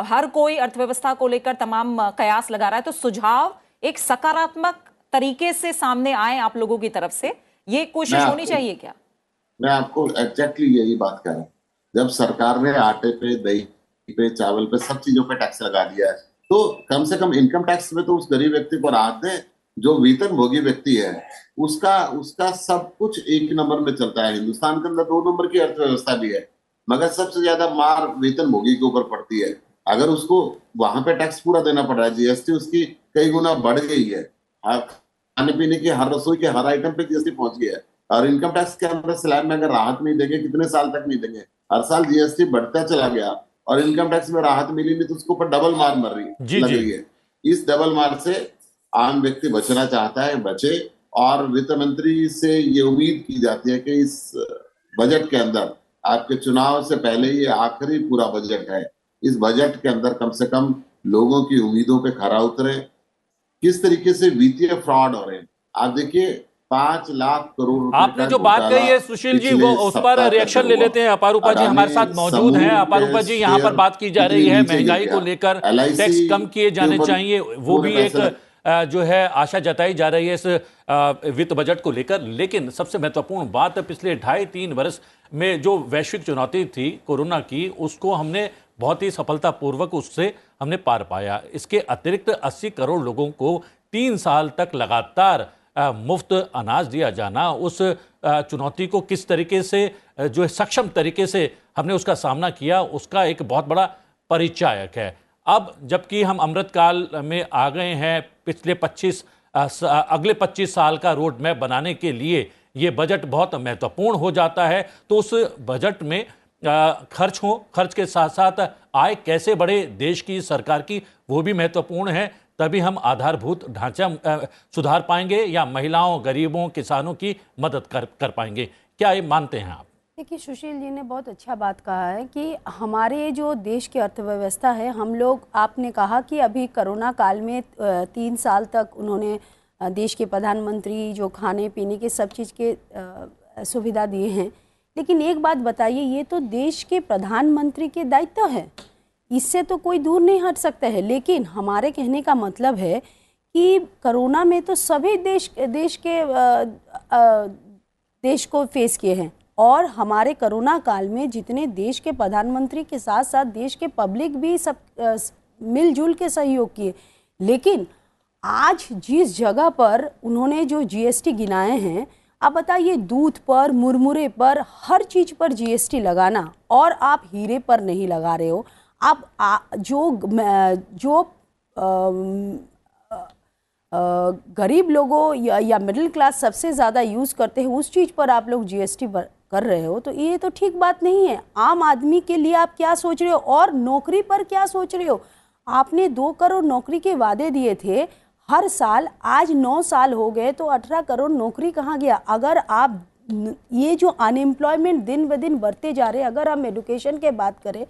हर कोई अर्थव्यवस्था को लेकर तमाम कयास लगा रहा है, तो सुझाव एक सकारात्मक तरीके से सामने आए आप लोगों की तरफ से, ये कोशिश होनी चाहिए क्या? मैं आपको एग्जैक्टली यही बात कर रहा हूँ। जब सरकार ने आटे पे, दही पे, चावल पे, सब चीजों पे टैक्स लगा दिया है, तो कम से कम इनकम टैक्स में तो उस गरीब व्यक्ति को राहत दें। जो वेतन भोगी व्यक्ति है उसका सब कुछ एक नंबर में चलता है। हिंदुस्तान के अंदर 2 नंबर की अर्थव्यवस्था भी है, मगर सबसे ज्यादा मार वेतन भोगी के ऊपर पड़ती है। अगर उसको वहां पे टैक्स पूरा देना पड़ रहा है, जीएसटी उसकी कई गुना बढ़ गई है, खाने पीने की हर रसोई के हर आइटम पे जीएसटी पहुंच गया है, और इनकम टैक्स के अंदर स्लैब में अगर राहत नहीं देंगे, कितने साल तक नहीं देंगे, हर साल जीएसटी बढ़ता चला गया और इनकम टैक्स में राहत मिली नहीं, तो उसके ऊपर डबल मार मर रही है। इस डबल मार से आम व्यक्ति बचना चाहता है, बचे। और वित्त मंत्री से ये उम्मीद की जाती है कि इस बजट के अंदर, आपके चुनाव से पहले ये आखिरी पूरा बजट है, इस बजट के अंदर कम से कम लोगों की उम्मीदों पे खरा उतरे। किस तरीके से वित्तीय फ्रॉड हो रहे हैं आप देखिए, 5 लाख करोड़ आपने जो बात कही है सुशील जी, वो उस पर रिएक्शन ले लेते हैं। अपारूपा जी हमारे साथ मौजूद हैं। अपारूपा जी, यहाँ पर बात की जा रही है महंगाई को लेकर, टैक्स कम किए जाने चाहिए, वो भी एक जो है आशा जताई जा रही है इस वित्त बजट को लेकर। लेकिन सबसे महत्वपूर्ण बात, पिछले 2.5-3 वर्ष में जो वैश्विक चुनौती थी कोरोना की, उसको हमने बहुत ही सफलतापूर्वक उससे हमने पार पाया। इसके अतिरिक्त 80 करोड़ लोगों को 3 साल तक लगातार मुफ्त अनाज दिया जाना, उस चुनौती को किस तरीके से जो है सक्षम तरीके से हमने उसका सामना किया, उसका एक बहुत बड़ा परिचायक है। अब जबकि हम अमृतकाल में आ गए हैं, पिछले अगले 25 साल का रोड मैप बनाने के लिए ये बजट बहुत महत्वपूर्ण हो जाता है। तो उस बजट में खर्च के साथ साथ आय कैसे बढ़े देश की, सरकार की, वो भी महत्वपूर्ण है। तभी हम आधारभूत ढांचा सुधार पाएंगे या महिलाओं, गरीबों, किसानों की मदद कर पाएंगे। क्या ये मानते हैं आप? देखिए, सुशील जी ने बहुत अच्छा बात कहा है कि हमारे जो देश की अर्थव्यवस्था है, हम लोग, आपने कहा कि अभी कोरोना काल में 3 साल तक उन्होंने देश के प्रधानमंत्री जो खाने पीने के सब चीज़ के सुविधा दिए हैं। लेकिन एक बात बताइए, ये तो देश के प्रधानमंत्री के दायित्व है, इससे तो कोई दूर नहीं हट सकता है। लेकिन हमारे कहने का मतलब है कि कोरोना में तो सभी देश को फेस किए हैं, और हमारे कोरोना काल में जितने देश के प्रधानमंत्री के साथ साथ देश के पब्लिक भी सब मिलजुल के सहयोग किए। लेकिन आज जिस जगह पर उन्होंने जो जीएसटी गिनाए हैं, आप बताइए, दूध पर, मुरमुरे पर, हर चीज़ पर जीएसटी लगाना, और आप हीरे पर नहीं लगा रहे हो। आप जो गरीब लोगों या मिडिल क्लास सबसे ज़्यादा यूज़ करते हैं, उस चीज़ पर आप लोग जीएसटी कर रहे हो, तो ये तो ठीक बात नहीं है। आम आदमी के लिए आप क्या सोच रहे हो, और नौकरी पर क्या सोच रहे हो? आपने 2 करोड़ नौकरी के वादे दिए थे हर साल, आज 9 साल हो गए, तो 18 करोड़ नौकरी कहाँ गया? अगर आप ये जो अनएम्प्लॉयमेंट दिन ब दिन बढ़ते जा रहे हैं, अगर हम एडुकेशन के बात करें,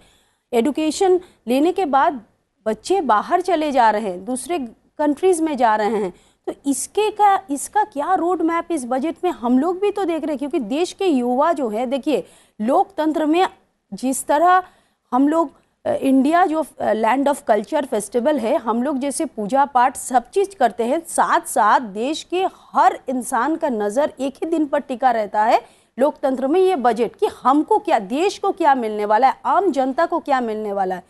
एडुकेशन लेने के बाद बच्चे बाहर चले जा रहे हैं, दूसरे कंट्रीज़ में जा रहे हैं, तो इसका क्या रोड मैप इस बजट में हम लोग भी तो देख रहे हैं। क्योंकि देश के युवा जो है, देखिए, लोकतंत्र में जिस तरह हम लोग, इंडिया जो लैंड ऑफ कल्चर फेस्टिवल है, हम लोग जैसे पूजा पाठ सब चीज़ करते हैं, साथ साथ देश के हर इंसान का नज़र एक ही दिन पर टिका रहता है लोकतंत्र में, ये बजट, कि हमको क्या, देश को क्या मिलने वाला है, आम जनता को क्या मिलने वाला है।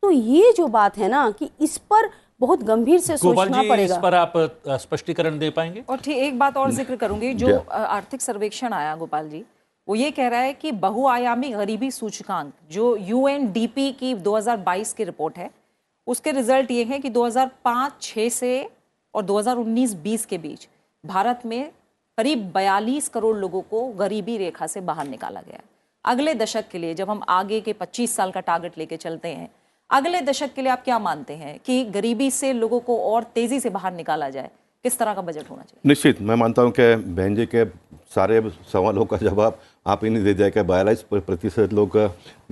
तो ये जो बात है ना, कि इस पर बहुत गंभीर से सोचना पड़ेगा। इस पर आप स्पष्टीकरण दे पाएंगे? और ठीक एक बात और जिक्र करूंगी, जो आर्थिक सर्वेक्षण आया गोपाल जी, वो ये कह रहा है कि बहुआयामी गरीबी सूचकांक, जो यूएनडीपी की 2022 की रिपोर्ट है, उसके रिजल्ट ये हैं कि 2005-6 से और 2019-20 के बीच भारत में करीब 42 करोड़ लोगों को गरीबी रेखा से बाहर निकाला गया है। अगले दशक के लिए, जब हम आगे के 25 साल का टारगेट लेके चलते हैं, अगले दशक के लिए आप क्या मानते हैं कि गरीबी से लोगों को और तेजी से बाहर निकाला जाए? किस तरह का बजट होना चाहिए? निश्चित, मैं मानता हूं कि बहन जी के सारे सवालों का जवाब आप ही नहीं दे जाएगा। 42% लोग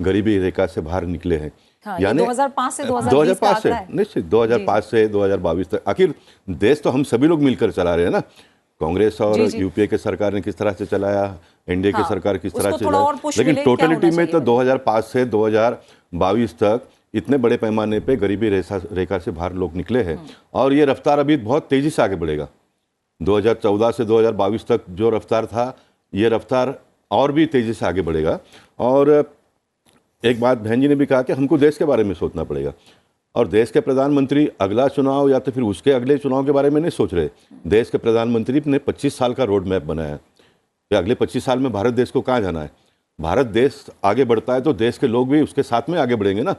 गरीबी रेखा से बाहर निकले हैं। हाँ, यानी 2005 से 2020 से, निश्चित 2005 से 2022 तक। आखिर देश तो हम सभी लोग मिलकर चला रहे हैं ना। कांग्रेस और यूपीए के सरकार ने किस तरह से चलाया, एनडीए की सरकार किस तरह से चलाया, लेकिन टोटलिटी में तो 2005 से 2022 तक इतने बड़े पैमाने पे गरीबी रेखा से बाहर लोग निकले हैं। और ये रफ्तार अभी बहुत तेजी से आगे बढ़ेगा। 2014 से 2022 तक जो रफ्तार था, ये रफ्तार और भी तेजी से आगे बढ़ेगा। और एक बात बहन जी ने भी कहा कि हमको देश के बारे में सोचना पड़ेगा, और देश के प्रधानमंत्री अगला चुनाव या तो फिर उसके अगले चुनाव के बारे में नहीं सोच रहे। देश के प्रधानमंत्री ने 25 साल का रोड मैप बनाया है कि अगले 25 साल में भारत देश को कहाँ जाना है। भारत देश आगे बढ़ता है तो देश के लोग भी उसके साथ में आगे बढ़ेंगे ना।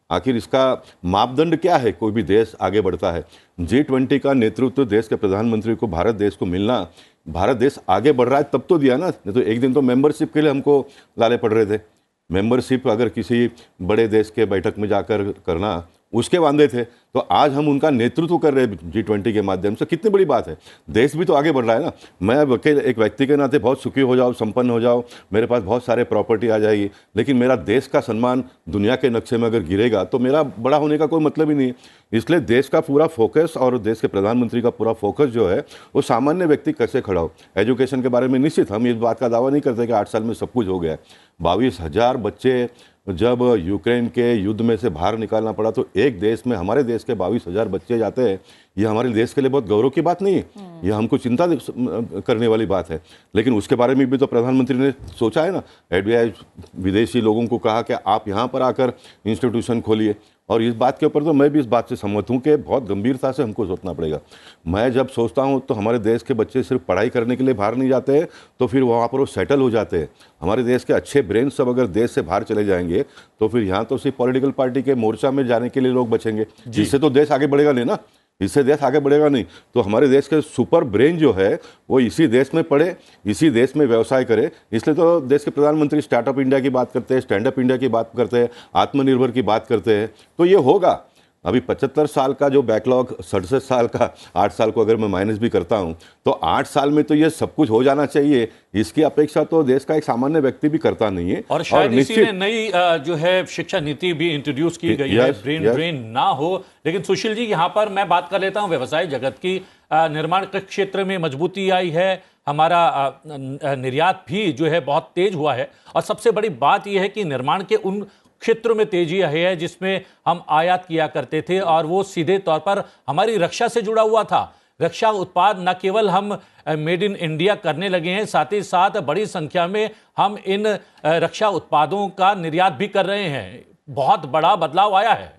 आखिर इसका मापदंड क्या है? कोई भी देश आगे बढ़ता है, G20 का नेतृत्व देश के प्रधानमंत्री को भारत देश को मिलना, भारत देश आगे बढ़ रहा है तब तो दिया ना। नहीं तो एक दिन तो मेंबरशिप के लिए हमको लाले पड़ रहे थे। मेंबरशिप अगर किसी बड़े देश के बैठक में जाकर करना, उसके वादे थे, तो आज हम उनका नेतृत्व कर रहे हैं G20 के माध्यम से। कितनी बड़ी बात है, देश भी तो आगे बढ़ रहा है ना। मैं एक व्यक्ति के नाते बहुत सुखी हो जाऊँ, संपन्न हो जाऊँ, मेरे पास बहुत सारे प्रॉपर्टी आ जाएगी, लेकिन मेरा देश का सम्मान दुनिया के नक्शे में अगर गिरेगा तो मेरा बड़ा होने का कोई मतलब ही नहीं है। इसलिए देश का पूरा फोकस और देश के प्रधानमंत्री का पूरा फोकस जो है, वो सामान्य व्यक्ति कैसे खड़ा हो। एजुकेशन के बारे में निश्चित हम इस बात का दावा नहीं करते कि 8 साल में सब कुछ हो गया है। 22,000 बच्चे जब यूक्रेन के युद्ध में से बाहर निकालना पड़ा, तो एक देश में हमारे देश के 22,000 बच्चे जाते हैं, ये हमारे देश के लिए बहुत गौरव की बात नहीं है, ये हमको चिंता करने वाली बात है। लेकिन उसके बारे में भी तो प्रधानमंत्री ने सोचा है ना। एडवाइस विदेशी लोगों को कहा कि आप यहाँ पर आकर इंस्टीट्यूशन खोलिए, और इस बात के ऊपर तो मैं भी इस बात से सहमत हूँ कि बहुत गंभीरता से हमको सोचना पड़ेगा। मैं जब सोचता हूँ तो हमारे देश के बच्चे सिर्फ पढ़ाई करने के लिए बाहर नहीं जाते हैं, तो फिर वहाँ पर वो सेटल हो जाते हैं। हमारे देश के अच्छे ब्रेन सब अगर देश से बाहर चले जाएंगे तो फिर यहाँ तो सिर्फ पॉलिटिकल पार्टी के मोर्चा में जाने के लिए लोग बचेंगे, जिससे तो देश आगे बढ़ेगा नहीं ना। इससे देश आगे बढ़ेगा नहीं। तो हमारे देश के सुपर ब्रेन जो है वो इसी देश में पढ़े, इसी देश में व्यवसाय करे। इसलिए तो देश के प्रधानमंत्री स्टार्टअप इंडिया की बात करते हैं, स्टैंड अप इंडिया की बात करते हैं, आत्मनिर्भर की बात करते हैं। तो ये होगा। अभी 75 साल का जो बैकलॉग, 67 साल का 8 साल को अगर मैं माइनस भी करता हूं तो 8 साल में तो ये सब कुछ हो जाना चाहिए। इसकी अपेक्षा तो देश का एक सामान्य व्यक्ति भी करता नहीं है। और शायद इसीलिए नई जो है शिक्षा नीति भी इंट्रोड्यूस की गई है, ब्रेन ड्रेन ना हो। लेकिन सुशील जी, यहाँ पर मैं बात कर लेता हूँ व्यवसाय जगत की। निर्माण के क्षेत्र में मजबूती आई है, हमारा निर्यात भी जो है बहुत तेज हुआ है। और सबसे बड़ी बात यह है कि निर्माण के उन क्षेत्रों में तेजी आई है जिसमें हम आयात किया करते थे, और वो सीधे तौर पर हमारी रक्षा से जुड़ा हुआ था। रक्षा उत्पाद न केवल हम मेड इन इंडिया करने लगे हैं, साथ ही साथ बड़ी संख्या में हम इन रक्षा उत्पादों का निर्यात भी कर रहे हैं। बहुत बड़ा बदलाव आया है।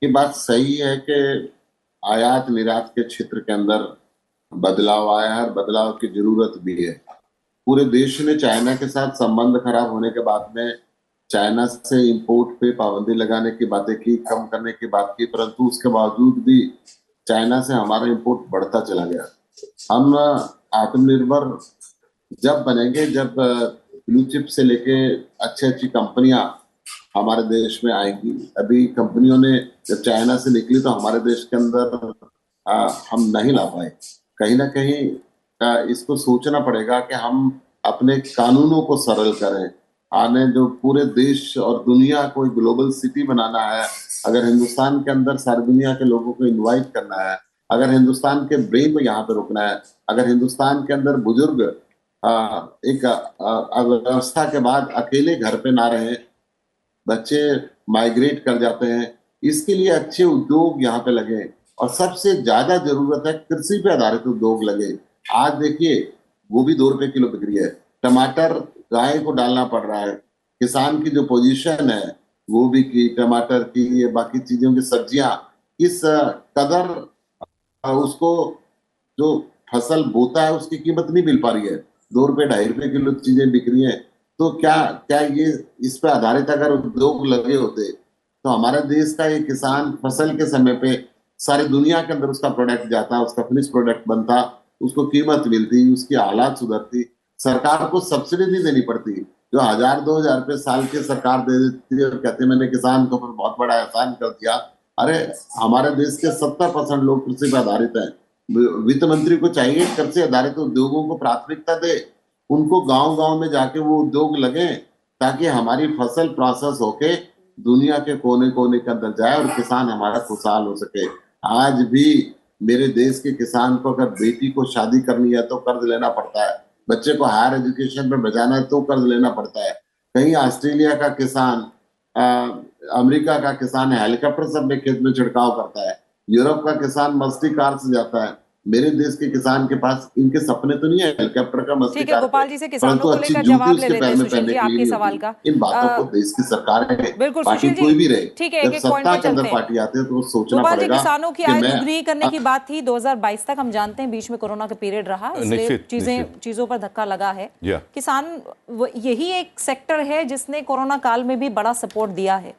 ये बात सही है कि आयात निर्यात के क्षेत्र के अंदर बदलाव आया है, बदलाव की जरूरत भी है। पूरे देश ने चाइना के साथ संबंध खराब होने के बाद में चाइना से इंपोर्ट पे पाबंदी लगाने की बातें की, कम करने की बात की, परंतु उसके बावजूद भी चाइना से हमारा इंपोर्ट बढ़ता चला गया। हम आत्मनिर्भर जब बनेंगे जब ब्लू चिप से लेके अच्छी अच्छी कंपनियां हमारे देश में आएंगी। अभी कंपनियों ने जब चाइना से निकली तो हमारे देश के अंदर हम नहीं ला पाए। कहीं ना कहीं इसको सोचना पड़ेगा कि हम अपने कानूनों को सरल करें। आने जो पूरे देश और दुनिया को एक ग्लोबल सिटी बनाना है, अगर हिंदुस्तान के अंदर सारी दुनिया के लोगों को इनवाइट करना है, अगर हिंदुस्तान के ब्रेन को यहाँ पे रोकना है, अगर हिंदुस्तान के अंदर बुजुर्ग एक अवस्था के बाद अकेले घर पे ना रहे, बच्चे माइग्रेट कर जाते हैं, इसके लिए अच्छे उद्योग यहाँ पे लगे। और सबसे ज्यादा जरूरत है कृषि पे आधारित उद्योग लगे। आज देखिए गोभी 2 रुपए किलो बिक रही है, टमाटर गाय को डालना पड़ रहा है। किसान की जो पोजीशन है गोभी की, टमाटर की, ये बाकी चीजों की सब्जियां, इस कदर उसको जो फसल बोता है उसकी कीमत नहीं मिल पा रही है। 2 रुपए 2.5 रुपए किलो चीजें बिक रही हैं। तो क्या ये इस पे आधारित अगर उद्योग लगे होते तो हमारे देश का ये किसान फसल के समय पे सारी दुनिया के अंदर उसका प्रोडक्ट जाता, उसका फिनिश प्रोडक्ट बनता, उसको कीमत मिलती, उसकी हालात सुधरती, सरकार को सब्सिडी नहीं देनी पड़ती। जो 1000-2000 रुपए साल की सरकार दे देती है और कहते हैं मैंने किसान को बहुत बड़ा एहसान कर दिया। अरे हमारे देश के 70% लोग कृषि पर आधारित हैं। वित्त मंत्री को चाहिए कृषि आधारित उद्योगों को प्राथमिकता दे, उनको गांव-गांव में जाके वो उद्योग लगे ताकि हमारी फसल प्रोसेस होके दुनिया के कोने कोने के अंदर जाए और किसान हमारा खुशहाल हो सके। आज भी मेरे देश के किसान को अगर बेटी को शादी करनी है तो कर्ज लेना पड़ता है, बच्चे को हायर एजुकेशन पे भेजाना है तो कर्ज लेना पड़ता है। कहीं ऑस्ट्रेलिया का किसान, अमेरिका का किसान हेलीकॉप्टर से अपने खेत में छिड़काव करता है, यूरोप का किसान मस्ती कार से जाता है। मेरे देश के किसान के पास इनके सपने तो नहीं है हेलीकॉप्टर का, मस्ती ठीक है, कार गोपाल के, जी से किसानों को परंतु लेकर अच्छी जवाब जूती ले उसके लेते पैर हैं में सुशील पहनने जी के आपके लिए सवाल होगी। का। इन बातों को देश की सरकार है, बिल्कुल पार्टी सुशील कोई जी, भी रहे, ठीक है, जब एक-एक पॉइंट सत्ता पे के अंदर चलते हैं। पार्टी आती है तो वो सोचना गोपाल जी, पड़ेगा किसानों की कि आय मैं दुगनी करने की बात थी 2022 तक, हम जानते हैं बीच में कोरोना का पीरियड रहा, इसलिए चीजों पर धक्का लगा है। किसान यही एक सेक्टर है जिसने कोरोना काल में भी बड़ा सपोर्ट दिया है।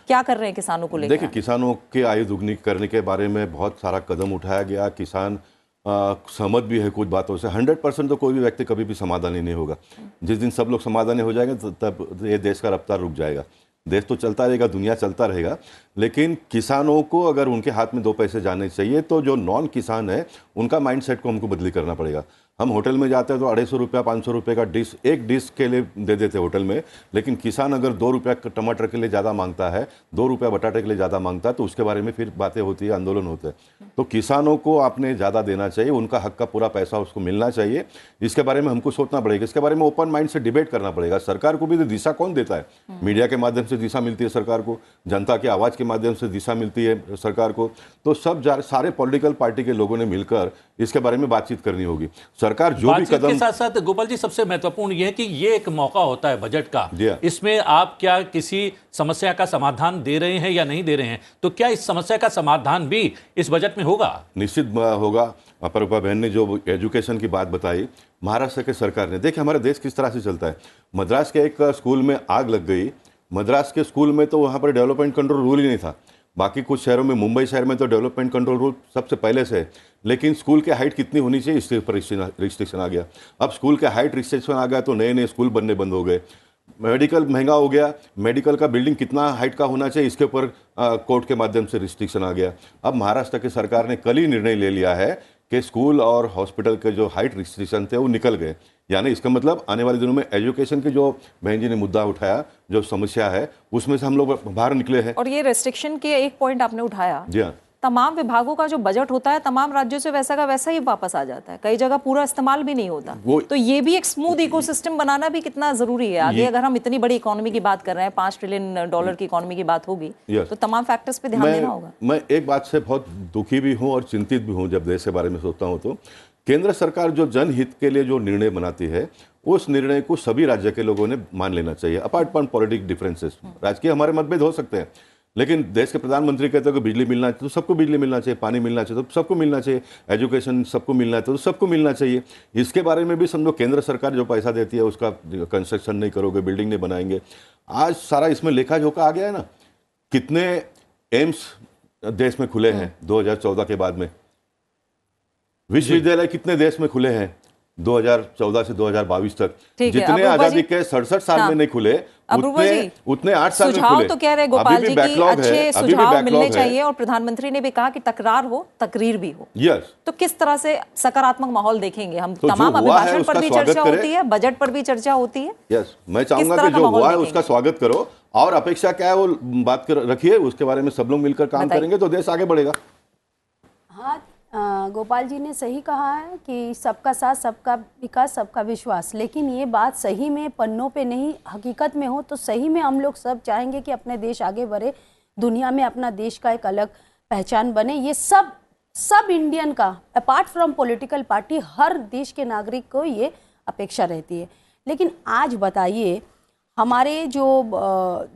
क्या कर रहे हैं किसानों को लेकर? देखिए, किसानों के आय दुगनी करने के बारे में बहुत सारा कदम उठाया गया। किसान सहमत भी है कुछ बातों से। 100% तो कोई भी व्यक्ति कभी भी समाधानी नहीं होगा। जिस दिन सब लोग समाधानी हो जाएंगे तब ये देश का रफ्तार रुक जाएगा। देश तो चलता रहेगा, दुनिया चलता रहेगा, लेकिन किसानों को अगर उनके हाथ में 2 पैसे जाने चाहिए तो जो नॉन किसान है उनका माइंडसेट को हमको बदली करना पड़ेगा। हम होटल में जाते हैं तो 250 रुपया 500 रुपये का डिश, एक डिश के लिए दे देते होटल में, लेकिन किसान अगर 2 रुपया टमाटर के लिए ज़्यादा मांगता है, 2 रुपया बटाटे के लिए ज़्यादा मांगता है, तो उसके बारे में फिर बातें होती है, आंदोलन होते हैं। तो किसानों को आपने ज़्यादा देना चाहिए, उनका हक का पूरा पैसा उसको मिलना चाहिए। इसके बारे में हमको सोचना पड़ेगा, इसके बारे में ओपन माइंड से डिबेट करना पड़ेगा। सरकार को भी तो दिशा कौन देता है? मीडिया के माध्यम से दिशा मिलती है सरकार को, जनता की आवाज़ के माध्यम से दिशा मिलती है सरकार को। तो सारे पॉलिटिकल पार्टी के लोगों ने मिलकर इसके बारे में बातचीत करनी होगी। सरकार जो भी कदम के साथ साथ गोपाल जी, सबसे महत्वपूर्ण यह है कि ये एक मौका होता है बजट का, इसमें आप क्या किसी समस्या का समाधान दे रहे हैं या नहीं दे रहे हैं? तो क्या इस समस्या का समाधान भी इस बजट में होगा? निश्चित होगा। अपरूपा बहन ने जो एजुकेशन की बात बताई, महाराष्ट्र के सरकार ने, देखिए हमारा देश किस तरह से चलता है। मद्रास के एक स्कूल में आग लग गई। मद्रास के स्कूल में तो वहाँ पर डेवलपमेंट कंट्रोल रूल ही नहीं था। बाकी कुछ शहरों में, मुंबई शहर में तो डेवलपमेंट कंट्रोल रूल सबसे पहले से है, लेकिन स्कूल के हाइट कितनी होनी चाहिए इसके ऊपर रिस्ट्रिक्शन आ गया। अब स्कूल के हाइट रिस्ट्रिक्शन आ गया तो नए नए स्कूल बनने बंद हो गए। मेडिकल महंगा हो गया, मेडिकल का बिल्डिंग कितना हाइट का होना चाहिए इसके ऊपर कोर्ट के माध्यम से रिस्ट्रिक्शन आ गया। अब महाराष्ट्र की सरकार ने कल ही निर्णय ले लिया है कि स्कूल और हॉस्पिटल के जो हाइट रिस्ट्रिक्शन थे वो निकल गए। यानी इसका मतलब आने वाले दिनों में एजुकेशन की जो बहन जी ने मुद्दा उठाया, जो समस्या है, उसमें से हम लोग बाहर निकले हैं। और ये रेस्ट्रिक्शन के एक पॉइंट आपने उठाया, जी हाँ, तमाम विभागों का जो बजट होता है तमाम राज्यों से वैसा का वैसा ही वापस आ जाता है, कई जगह पूरा इस्तेमाल भी नहीं होता। तो ये भी एक स्मूथ इकोसिस्टम बनाना भी कितना जरूरी है आगे। अगर हम इतनी बड़ी इकोनॉमी की बात कर रहे हैं, $5 ट्रिलियन की इकोनॉमी की बात होगी, तो तमाम फैक्टर्स पे ध्यान देना होगा। मैं एक बात से बहुत दुखी भी हूँ और चिंतित भी हूँ। जब देश के बारे में सोचता हूँ तो केंद्र सरकार जो जनहित के लिए जो निर्णय बनाती है, उस निर्णय को सभी राज्य के लोगों ने मान लेना चाहिए। अपार्ट फ्रॉम पॉलिटिकल डिफरेंसेस, राजकीय हमारे मतभेद हो सकते हैं, लेकिन देश के प्रधानमंत्री कहते हैं कि बिजली मिलना चाहिए तो सबको बिजली मिलना चाहिए, पानी मिलना चाहिए तो सबको मिलना चाहिए, एजुकेशन सबको मिलना चाहिए तो सबको मिलना चाहिए। इसके बारे में भी समझो केंद्र सरकार जो पैसा देती है उसका कंस्ट्रक्शन नहीं करोगे, बिल्डिंग नहीं बनाएंगे। आज सारा इसमें लेखा जोखा आ गया है ना। कितने एम्स देश में खुले हैं 2014 के बाद में, विश्वविद्यालय कितने देश में खुले हैं 2014 से 2022 तक, जितने आजादी के 67 साल में नहीं खुले उतने 8 साल में खुले। सुझाव तो कह रहे गोपाल जी की अच्छे सुझाव मिलने चाहिए, और प्रधानमंत्री ने भी कहा कि तकरार हो तकरीर भी हो। तो किस तरह से सकारात्मक माहौल देखेंगे हम? तो तमाम अभिभाषण पर भी चर्चा होती है, बजट पर भी चर्चा होती है। यस, मैं चाहूंगा कि जो हुआ है उसका स्वागत करो, और अपेक्षा क्या है वो बात रखिए, उसके बारे में सब लोग मिलकर काम करेंगे तो देश आगे बढ़ेगा। हाँ, गोपाल जी ने सही कहा है कि सबका साथ, सबका विकास, सबका विश्वास, लेकिन ये बात सही में पन्नों पे नहीं हकीकत में हो तो सही में हम लोग सब चाहेंगे कि अपने देश आगे बढ़े, दुनिया में अपना देश का एक अलग पहचान बने। ये सब इंडियन का, अपार्ट फ्रॉम पॉलिटिकल पार्टी, हर देश के नागरिक को ये अपेक्षा रहती है। लेकिन आज बताइए, हमारे जो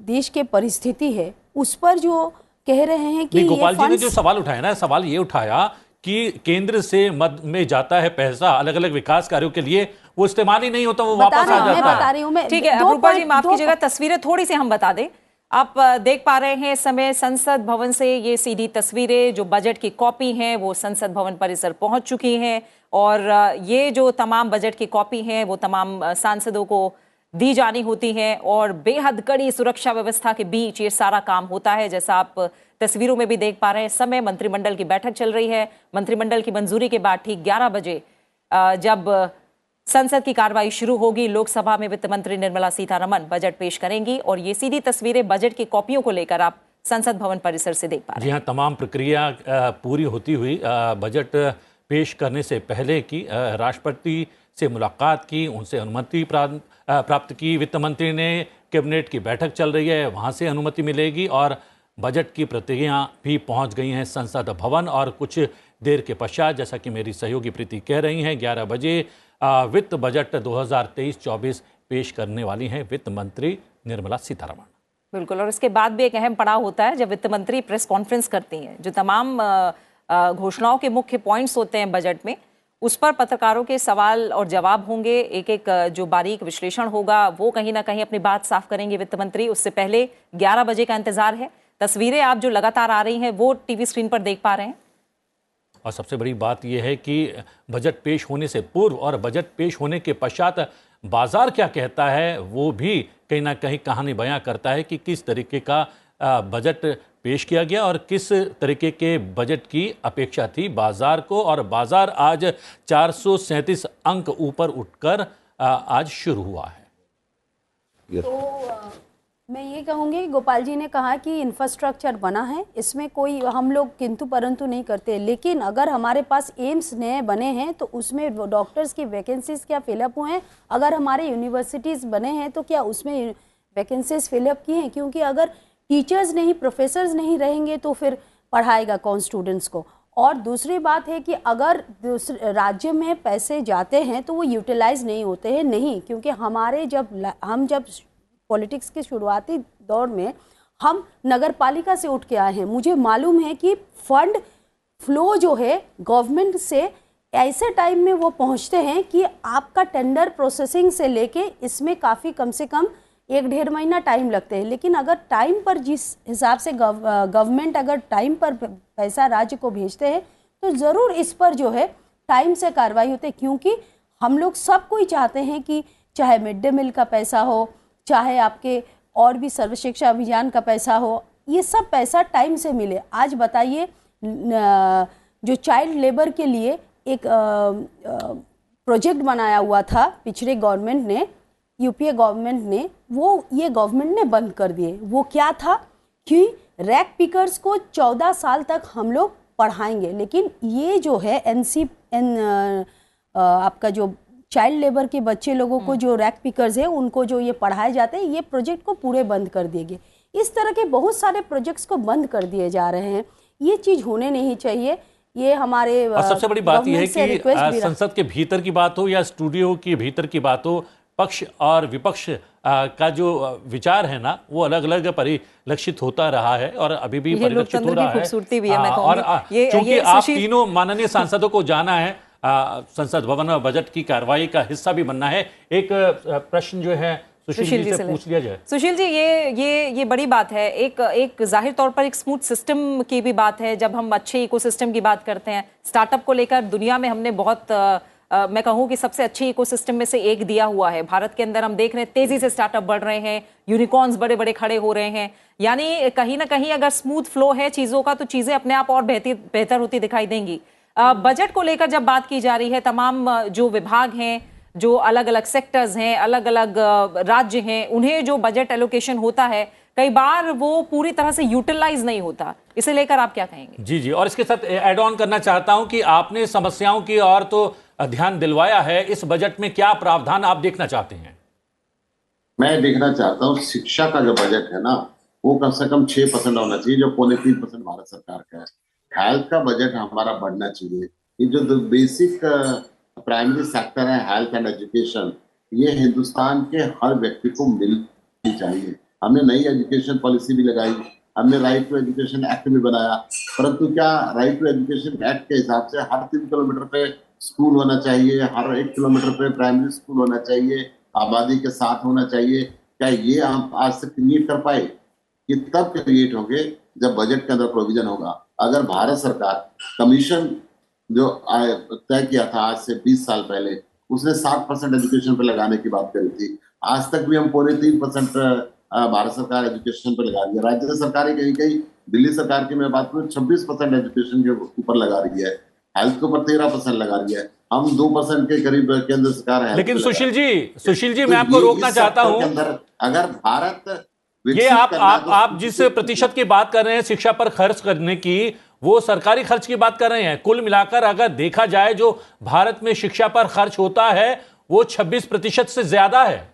देश के परिस्थिति है उस पर जो कह रहे हैं कि गोपाल जी ने जो सवाल उठाया ना, सवाल ये उठाया कि केंद्र से मद में जाता है पैसा अलग अलग विकास कार्यों के लिए, वो इस्तेमाल ही नहीं होता, वो वापस आ जाता है। बता रही हूं मैं। ठीक है अपूर्वा जी, माफ कीजिएगा, तस्वीरें थोड़ी सी हम बता दें। आप देख पा रहे हैं इस समय संसद भवन से ये सीधी तस्वीरें, जो बजट की कॉपी हैं वो संसद भवन परिसर पहुंच चुकी हैं, और ये जो तमाम बजट की कॉपी हैं वो तमाम सांसदों को दी जानी होती हैं, और बेहद कड़ी सुरक्षा व्यवस्था के बीच ये सारा काम होता है। जैसा आप तस्वीरों में भी देख पा रहे हैं, समय मंत्रिमंडल की बैठक चल रही है। मंत्रिमंडल की मंजूरी के बाद ठीक 11 बजे जब संसद की कार्रवाई शुरू होगी, लोकसभा में वित्त मंत्री निर्मला सीतारमण बजट पेश करेंगी, और ये सीधी तस्वीरें बजट की कॉपियों को लेकर आप संसद भवन परिसर से देख पा रहे हैं। जी हाँ, तमाम प्रक्रिया पूरी होती हुई बजट पेश करने से पहले की राष्ट्रपति से मुलाकात की, उनसे अनुमति प्राप्त की। वित्त मंत्री ने कैबिनेट की बैठक चल रही है, वहाँ से अनुमति मिलेगी, और बजट की प्रतियां भी पहुंच गई हैं संसद भवन। और कुछ देर के पश्चात, जैसा कि मेरी सहयोगी प्रीति कह रही हैं, 11 बजे वित्त बजट 2023-24 पेश करने वाली हैं वित्त मंत्री निर्मला सीतारमण। बिल्कुल, और इसके बाद भी एक अहम पड़ाव होता है जब वित्त मंत्री प्रेस कॉन्फ्रेंस करती हैं। जो तमाम घोषणाओं के मुख्य पॉइंट्स होते हैं बजट में, उस पर पत्रकारों के सवाल और जवाब होंगे, एक एक जो बारीक विश्लेषण होगा वो कहीं ना कहीं अपनी बात साफ करेंगे वित्त मंत्री। उससे पहले 11 बजे का इंतजार है। तस्वीरें आप जो लगातार आ रही हैं वो टीवी स्क्रीन पर देख पा रहे हैं। और सबसे बड़ी बात यह है कि बजट पेश होने से पूर्व और बजट पेश होने के पश्चात बाजार क्या कहता है, वो भी कहीं ना कहीं कहानी बयां करता है कि किस तरीके का बजट पेश किया गया और किस तरीके के बजट की अपेक्षा थी बाजार को। और बाजार आज 437 अंक ऊपर उठकर आज शुरू हुआ है। तो मैं ये कहूँगी, गोपाल जी ने कहा कि इंफ्रास्ट्रक्चर बना है, इसमें कोई हम लोग किंतु परंतु नहीं करते, लेकिन अगर हमारे पास एम्स नए बने हैं तो उसमें डॉक्टर्स की वैकेंसीज क्या फिलअप हुए हैं? अगर हमारे यूनिवर्सिटीज़ बने हैं तो क्या उसमें वैकेंसीज फिलअप की हैं? क्योंकि अगर टीचर्स नहीं, प्रोफेसर्स नहीं रहेंगे तो फिर पढ़ाएगा कौन स्टूडेंट्स को? और दूसरी बात है कि अगर दूसरे राज्य में पैसे जाते हैं तो वो यूटिलाइज नहीं होते हैं, नहीं, क्योंकि हमारे हम जब पॉलिटिक्स के शुरुआती दौर में हम नगर पालिका से उठ के आए हैं, मुझे मालूम है कि फंड फ्लो जो है गवर्नमेंट से ऐसे टाइम में वो पहुंचते हैं कि आपका टेंडर प्रोसेसिंग से लेके इसमें काफ़ी कम से कम 1-1.5 महीना टाइम लगते हैं। लेकिन अगर टाइम पर, जिस हिसाब से गवर्नमेंट अगर टाइम पर पैसा राज्य को भेजते हैं तो ज़रूर इस पर जो है टाइम से कार्रवाई होती है, क्योंकि हम लोग सब कोई चाहते हैं कि चाहे मिड डे मील का पैसा हो, चाहे आपके और भी सर्व शिक्षा अभियान का पैसा हो, ये सब पैसा टाइम से मिले। आज बताइए, जो चाइल्ड लेबर के लिए एक प्रोजेक्ट बनाया हुआ था पिछले गवर्नमेंट ने, यूपीए गवर्नमेंट ने, वो ये गवर्नमेंट ने बंद कर दिए। वो क्या था कि रैक पिकर्स को 14 साल तक हम लोग पढ़ाएंगे, लेकिन ये जो है आपका जो चाइल्ड लेबर के बच्चे लोगों को, जो रैक पिकर्स है, उनको जो ये पढ़ाए जाते हैं, ये प्रोजेक्ट को पूरे बंद कर दिए गए। इस तरह के बहुत सारे प्रोजेक्ट्स को बंद कर दिए जा रहे हैं। ये चीज़ होने नहीं चाहिए। ये हमारे और सबसे बड़ी बात यह है कि संसद के भीतर की बात हो या स्टूडियो के भीतर की बात हो, पक्ष और विपक्ष का जो विचार है ना, वो अलग अलग परिलक्षित होता रहा है और अभी भी परिलक्षित हो रहा है। खूबसूरती भी है, मैं और कहूंगी। चूंकि आप तीनों माननीय सांसदों को जाना है, संसद भवन में बजट की कार्रवाई का हिस्सा भी बनना है, एक प्रश्न जो है सुशील जी से पूछ लिया जाए। सुशील जी, ये बड़ी बात है। एक जाहिर तौर पर एक स्मूथ सिस्टम की भी बात है। जब हम अच्छे इकोसिस्टम की बात करते हैं, स्टार्टअप को लेकर दुनिया में हमने बहुत मैं कहूँ कि सबसे अच्छे इकोसिस्टम में से एक दिया हुआ है। भारत के अंदर हम देख रहे हैं तेजी से स्टार्टअप बढ़ रहे हैं, यूनिकॉर्न्स बड़े बड़े खड़े हो रहे हैं। यानी कहीं ना कहीं अगर स्मूथ फ्लो है चीज़ों का तो चीज़ें अपने आप और बेहतर होती दिखाई देंगी। बजट को लेकर जब बात की जा रही है, तमाम जो विभाग हैं, जो अलग अलग सेक्टर्स हैं, अलग अलग राज्य हैं, उन्हें जो बजट एलोकेशन होता है कई बार वो पूरी तरह से यूटिलाइज नहीं होता। इसे लेकर आप क्या कहेंगे? जी जी, और इसके साथ ऐड ऑन करना चाहता हूं कि आपने समस्याओं की और तो ध्यान दिलवाया है, इस बजट में क्या प्रावधान आप देखना चाहते हैं? मैं देखना चाहता हूँ शिक्षा का जो बजट है ना, वो कम से कम 6% होना चाहिए, जो 3.25% भारत सरकार का है। हेल्थ का बजट हमारा बढ़ना चाहिए। ये जो बेसिक प्राइमरी सेक्टर है, हेल्थ एंड एजुकेशन, ये हिंदुस्तान के हर व्यक्ति को मिलनी चाहिए। हमने नई एजुकेशन पॉलिसी भी लगाई, हमने राइट टू एजुकेशन एक्ट भी बनाया, परंतु क्या राइट टू एजुकेशन एक्ट के हिसाब से हर 3 किलोमीटर पे स्कूल होना चाहिए, हर 1 किलोमीटर पे प्राइमरी स्कूल होना चाहिए, आबादी के साथ होना चाहिए? क्या ये हम आज से क्रिएट कर पाए? ये तब क्रिएट होंगे जब बजट के अंदर प्रोविजन होगा। अगर भारत सरकार कमीशन जो तय किया था आज से 20 साल पहले, उसने 7% एजुकेशन पे लगाने की बात करी थी, आज तक भी हम 3.25% भारत सरकार एजुकेशन पे लगा रही है। राज्य सरकारें कहीं कहीं, दिल्ली सरकार की मैं बात करूँ, 26% एजुकेशन के ऊपर लगा रही है, हेल्थ के ऊपर 13% लगा रही है, हम 2% के करीब केंद्र सरकार है। लेकिन सुशील जी मैं आपको रोकना चाहता हूं, अगर भारत ये आप जिस प्रतिशत की बात कर रहे हैं शिक्षा पर खर्च करने की, वो सरकारी खर्च की बात कर रहे हैं। कुल मिलाकर अगर देखा जाए जो भारत में शिक्षा पर खर्च होता है वो 26% से ज्यादा है।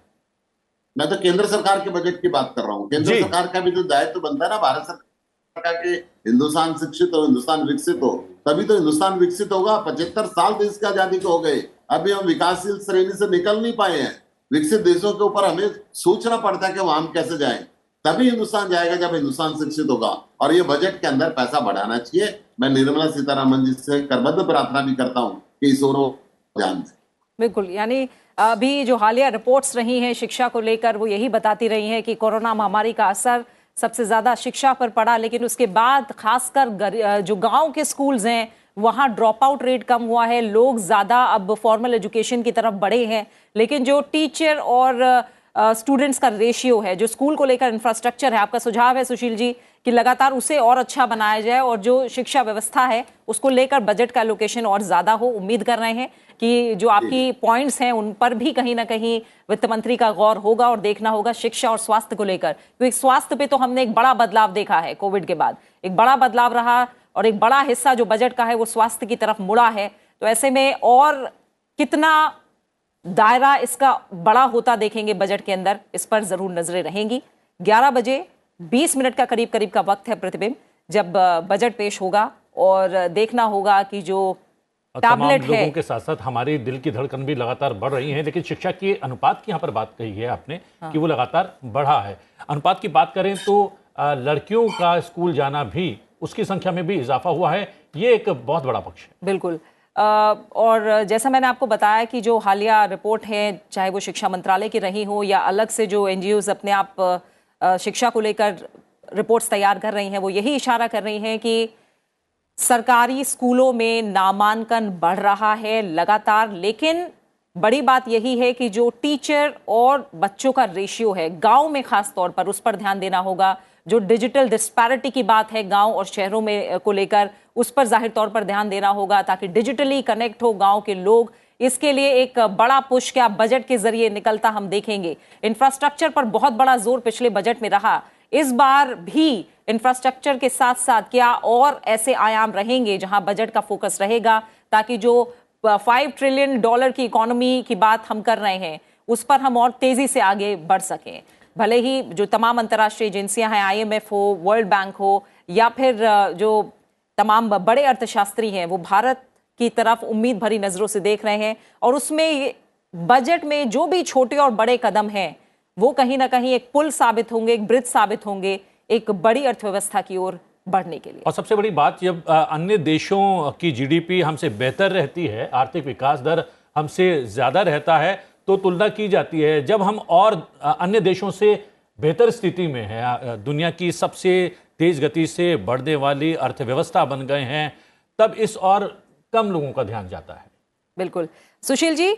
मैं तो केंद्र सरकार के बजट की बात कर रहा हूँ। केंद्र सरकार का भी तो दायित्व बनता है ना भारत सरकार के, हिंदुस्तान शिक्षित हो, हिंदुस्तान विकसित हो, तभी तो हिंदुस्तान विकसित होगा। 75 साल देश की आजादी को हो गए, अभी हम विकासशील श्रेणी से निकल नहीं पाए हैं। विकसित देशों के ऊपर हमें सोचना पड़ता है कि वहां हम कैसे जाएं, तभी हिंदुस्तान जाएगा जब हिंदुस्तान शिक्षित होगा। और ये बजट के अंदर पैसा बढ़ाना चाहिए। मैं निर्मला सीतारमण जी से करबद्ध प्रार्थना भी करता हूँ कि इस ओर ध्यान दें। बिल्कुल, यानी अभी जो हालिया रिपोर्ट्स रही हैं शिक्षा को लेकर, वो यही बताती रही हैं कि कोरोना महामारी का असर सबसे ज़्यादा शिक्षा पर पड़ा, लेकिन उसके बाद खासकर जो गांव के स्कूल्स हैं वहाँ ड्रॉप आउट रेट कम हुआ है, लोग ज़्यादा अब फॉर्मल एजुकेशन की तरफ बढ़े हैं। लेकिन जो टीचर और स्टूडेंट्स का रेशियो है, जो स्कूल को लेकर इंफ्रास्ट्रक्चर है, आपका सुझाव है सुशील जी कि लगातार उसे और अच्छा बनाया जाए और जो शिक्षा व्यवस्था है उसको लेकर बजट का एलोकेशन और ज़्यादा हो। उम्मीद कर रहे हैं कि जो आपकी पॉइंट्स हैं उन पर भी कहीं ना कहीं वित्त मंत्री का गौर होगा और देखना होगा शिक्षा और स्वास्थ्य को लेकर, क्योंकि स्वास्थ्य पे तो हमने एक बड़ा बदलाव देखा है कोविड के बाद, एक बड़ा बदलाव रहा और एक बड़ा हिस्सा जो बजट का है वो स्वास्थ्य की तरफ मुड़ा है। तो ऐसे में और कितना दायरा इसका बड़ा होता देखेंगे बजट के अंदर, इस पर जरूर नजरें रहेंगी। 11 बजे 20 मिनट का करीब का वक्त है प्रतिबिंब, जब बजट पेश होगा और देखना होगा कि जो तमाम लोगों के साथ साथ हमारी दिल की धड़कन भी लगातार बढ़ रही है। लेकिन शिक्षा के अनुपात की यहाँ पर बात कही है आपने कि वो लगातार बढ़ा है। अनुपात की बात करें तो लड़कियों का स्कूल जाना भी, उसकी संख्या में भी इजाफा हुआ है। ये एक बहुत बड़ा पक्ष है। बिल्कुल, और जैसा मैंने आपको बताया कि जो हालिया रिपोर्ट है, चाहे वो शिक्षा मंत्रालय की रही हो या अलग से जो एनजीओज अपने आप शिक्षा को लेकर रिपोर्ट्स तैयार कर रही हैं, वो यही इशारा कर रही हैं कि सरकारी स्कूलों में नामांकन बढ़ रहा है लगातार। लेकिन बड़ी बात यही है कि जो टीचर और बच्चों का रेशियो है गांव में, खास तौर पर उस पर ध्यान देना होगा। जो डिजिटल डिस्पैरिटी की बात है गांव और शहरों में को लेकर, उस पर जाहिर तौर पर ध्यान देना होगा ताकि डिजिटली कनेक्ट हो गांव के लोग। इसके लिए एक बड़ा पुश क्या बजट के जरिए निकलता हम देखेंगे। इंफ्रास्ट्रक्चर पर बहुत बड़ा जोर पिछले बजट में रहा, इस बार भी इंफ्रास्ट्रक्चर के साथ साथ क्या और ऐसे आयाम रहेंगे जहां बजट का फोकस रहेगा ताकि जो $5 ट्रिलियन की इकोनॉमी की बात हम कर रहे हैं उस पर हम और तेजी से आगे बढ़ सकें। भले ही जो तमाम अंतर्राष्ट्रीय एजेंसियां हैं, IMF हो, वर्ल्ड बैंक हो या फिर जो तमाम बड़े अर्थशास्त्री हैं, वो भारत की तरफ उम्मीद भरी नजरों से देख रहे हैं और उसमें बजट में जो भी छोटे और बड़े कदम हैं वो कहीं ना कहीं एक पुल साबित होंगे, एक ब्रिज साबित होंगे एक बड़ी अर्थव्यवस्था की ओर बढ़ने के लिए। और सबसे बड़ी बात, जब अन्य देशों की जीडीपी हमसे बेहतर रहती है, आर्थिक विकास दर हमसे ज़्यादा रहता है, तो तुलना की जाती है। जब हम और अन्य देशों से बेहतर स्थिति में हैं, दुनिया की सबसे तेज़ गति से बढ़ने वाली अर्थव्यवस्था बन गए हैं, तब इस और कम लोगों का ध्यान जाता है। बिल्कुल। सुशील जी,